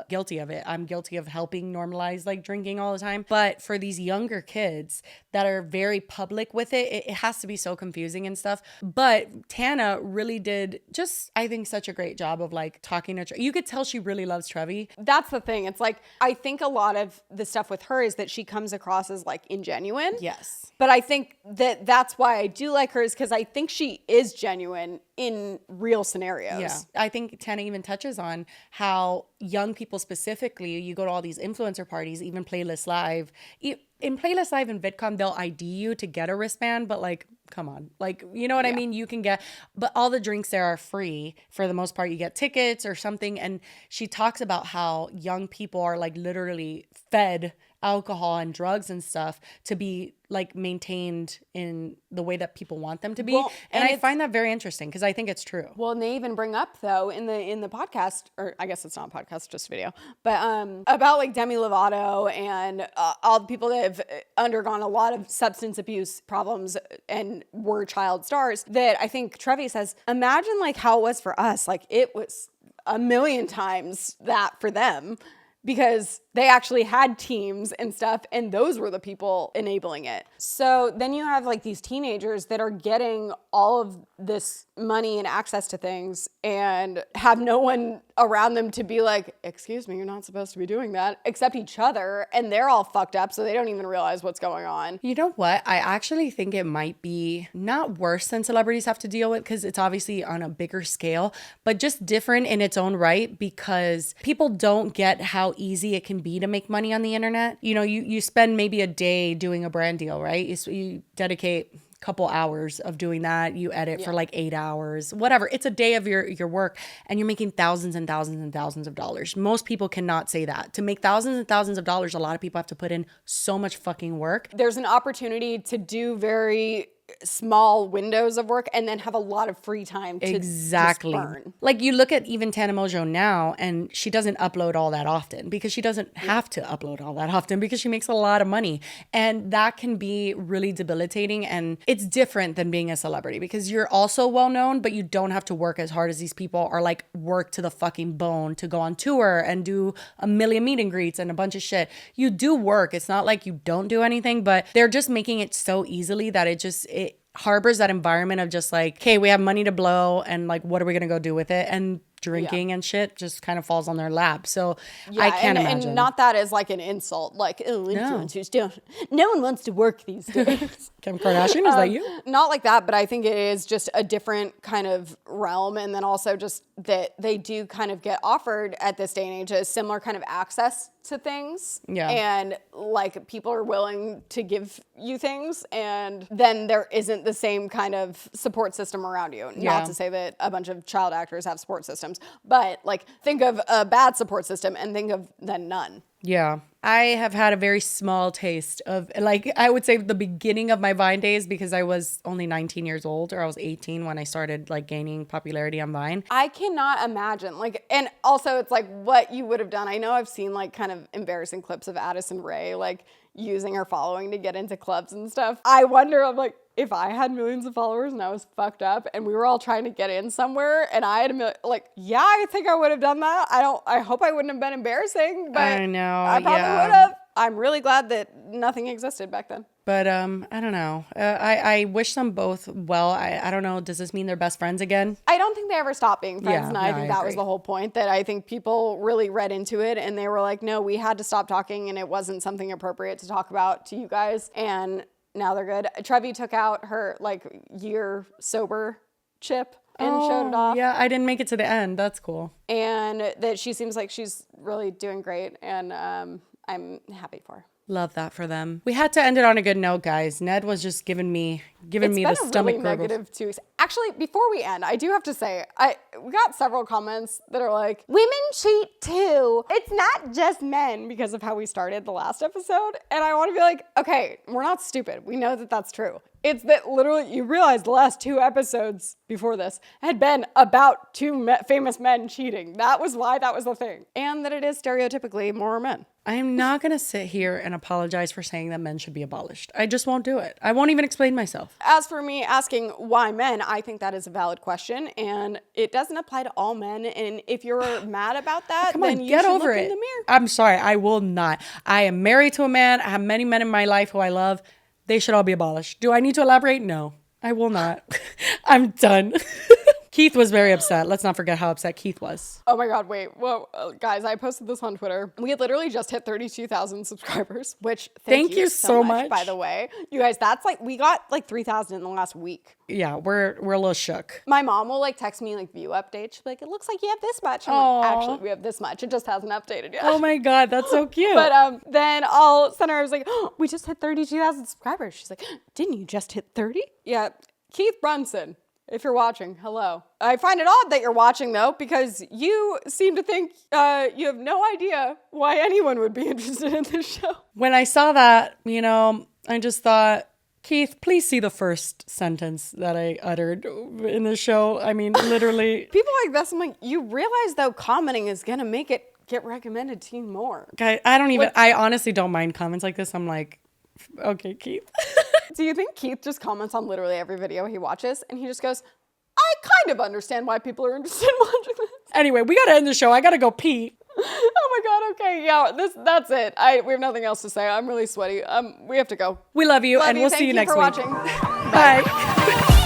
guilty of it. I'm guilty of helping normalize like drinking all the time. But for these younger kids that are very public with it, it has to be so confusing and stuff. But Tana really did just, I think, such a great job of like talking to you could tell she really loves Trevi. That's the thing. It's like, I think a lot of the stuff with her is that she comes across as like ingenuine. Yes. But I think that that's why I do like her, is because I think she is genuine in real scenarios. Yeah. I think Tana even touches on how young people specifically, you go to all these influencer parties, even Playlist Live. In Playlist Live and VidCon, they'll ID you to get a wristband, but like, come on. Like, you know what I mean? You can get, but all the drinks there are free for the most part. You get tickets or something. And she talks about how young people are like literally fed alcohol and drugs and stuff to be like maintained in the way that people want them to be. Well, and I find that very interesting because I think it's true. Well, and they even bring up though in the podcast, or I guess it's not a podcast, just video, but about like Demi Lovato and all the people that have undergone a lot of substance abuse problems and were child stars, that I think Trevi says, imagine like how it was for us. Like it was a million times that for them, because they actually had teams and stuff, and those were the people enabling it. So then you have like these teenagers that are getting all of this money and access to things and have no one around them to be like, excuse me, you're not supposed to be doing that, except each other, and they're all fucked up, so they don't even realize what's going on. You know what? I actually think it might be not worse than celebrities have to deal with, because it's obviously on a bigger scale, but just different in its own right, because people don't get how easy it can be to make money on the internet. You know, you spend maybe a day doing a brand deal, right? You dedicate couple hours of doing that. You edit for like 8 hours, whatever. It's a day of your work, and you're making thousands and thousands and thousands of dollars. Most people cannot say that. To make thousands and thousands of dollars, a lot of people have to put in so much fucking work. There's an opportunity to do very small windows of work and then have a lot of free time to just burn. Like you look at even Tana Mongeau now, and she doesn't upload all that often because she doesn't have to upload all that often because she makes a lot of money. And that can be really debilitating. And it's different than being a celebrity because you're also well known, but you don't have to work as hard as these people are, like work to the fucking bone to go on tour and do a million meet and greets and a bunch of shit. You do work. It's not like you don't do anything, but they're just making it so easily that it harbors that environment of just like, okay, we have money to blow, and like, what are we gonna go do with it? And drinking and shit just kind of falls on their lap. So I can't imagine. And not that as like an insult, like, oh, influencers don't. No one wants to work these days. Kim Kardashian, is that you? Not like that, but I think it is just a different kind of realm. And then also just that they do kind of get offered at this day and age a similar kind of access to things. Yeah. And like people are willing to give you things, and then there isn't the same kind of support system around you. Not to say that a bunch of child actors have support systems, but like think of a bad support system and think of then none. Yeah. I have had a very small taste of, like, I would say the beginning of my Vine days, because I was only 19 years old, or I was 18 when I started like gaining popularity on Vine. I cannot imagine, like, and also it's like what you would have done. I know I've seen like kind of embarrassing clips of Addison Rae, like using her following to get into clubs and stuff. I wonder, I'm like, if I had millions of followers and I was fucked up and we were all trying to get in somewhere and I had a million, like, yeah, I think I would have done that. I hope I wouldn't have been embarrassing, but I know, I probably would have. I'm really glad that nothing existed back then. But I don't know. I wish them both well. I don't know. Does this mean they're best friends again? I don't think they ever stopped being friends. Yeah, and I think that was the whole point, that I think people really read into it and they were like, no, we had to stop talking and it wasn't something appropriate to talk about to you guys. And now they're good. Trevi took out her like year sober chip and showed it off. Yeah, I didn't make it to the end. That's cool. And that she seems like she's really doing great. And I'm happy for her. Love that for them. We had to end it on a good note, guys. Ned was just giving me the stomach really negative 2 weeks. Actually, before we end, I do have to say, we got several comments that are like, women cheat too. It's not just men, because of how we started the last episode. And I want to be like, okay, we're not stupid. We know that that's true. It's that literally you realize the last 2 episodes before this had been about 2 famous men cheating. That was why that was the thing. And that it is stereotypically more men. I'm not going to sit here and apologize for saying that men should be abolished. I just won't do it. I won't even explain myself. As for me asking why men, I think that is a valid question, and it doesn't apply to all men. And if you're mad about that, Come then on, you get should over look it. in the mirror. I'm sorry, I will not. I am married to a man. I have many men in my life who I love. They should all be abolished. Do I need to elaborate? No, I will not. I'm done. Keith was very upset. Let's not forget how upset Keith was. Oh my God, wait. Well, guys, I posted this on Twitter. We had literally just hit 32,000 subscribers, which thank you so much, by the way. You guys, that's like, we got like 3,000 in the last week. Yeah, we're a little shook. My mom will like text me like view updates. She'll be like, it looks like you have this much. I'm like, actually, we have this much. It just hasn't updated yet. Oh my God, that's so cute. But then I'll send her, I was like, oh, we just hit 32,000 subscribers. She's like, didn't you just hit 30? Yeah, Keith Brunson. If you're watching, hello. I find it odd that you're watching though, because you seem to think you have no idea why anyone would be interested in this show. When I saw that, I just thought, Keith, please see the first sentence that I uttered in the show. I mean, literally. People like this, I'm like, you realize though commenting is gonna make it get recommended to you more. Guy, I honestly don't mind comments like this. I'm like, okay, Keith. Do you think Keith just comments on literally every video he watches and he just goes, I kind of understand why people are interested in watching this? Anyway, we gotta end the show. I gotta go pee. Oh my God, okay, yeah, that's it. We have nothing else to say. I'm really sweaty. We have to go. We love you, and we'll see you next week. Thank you for watching. Bye.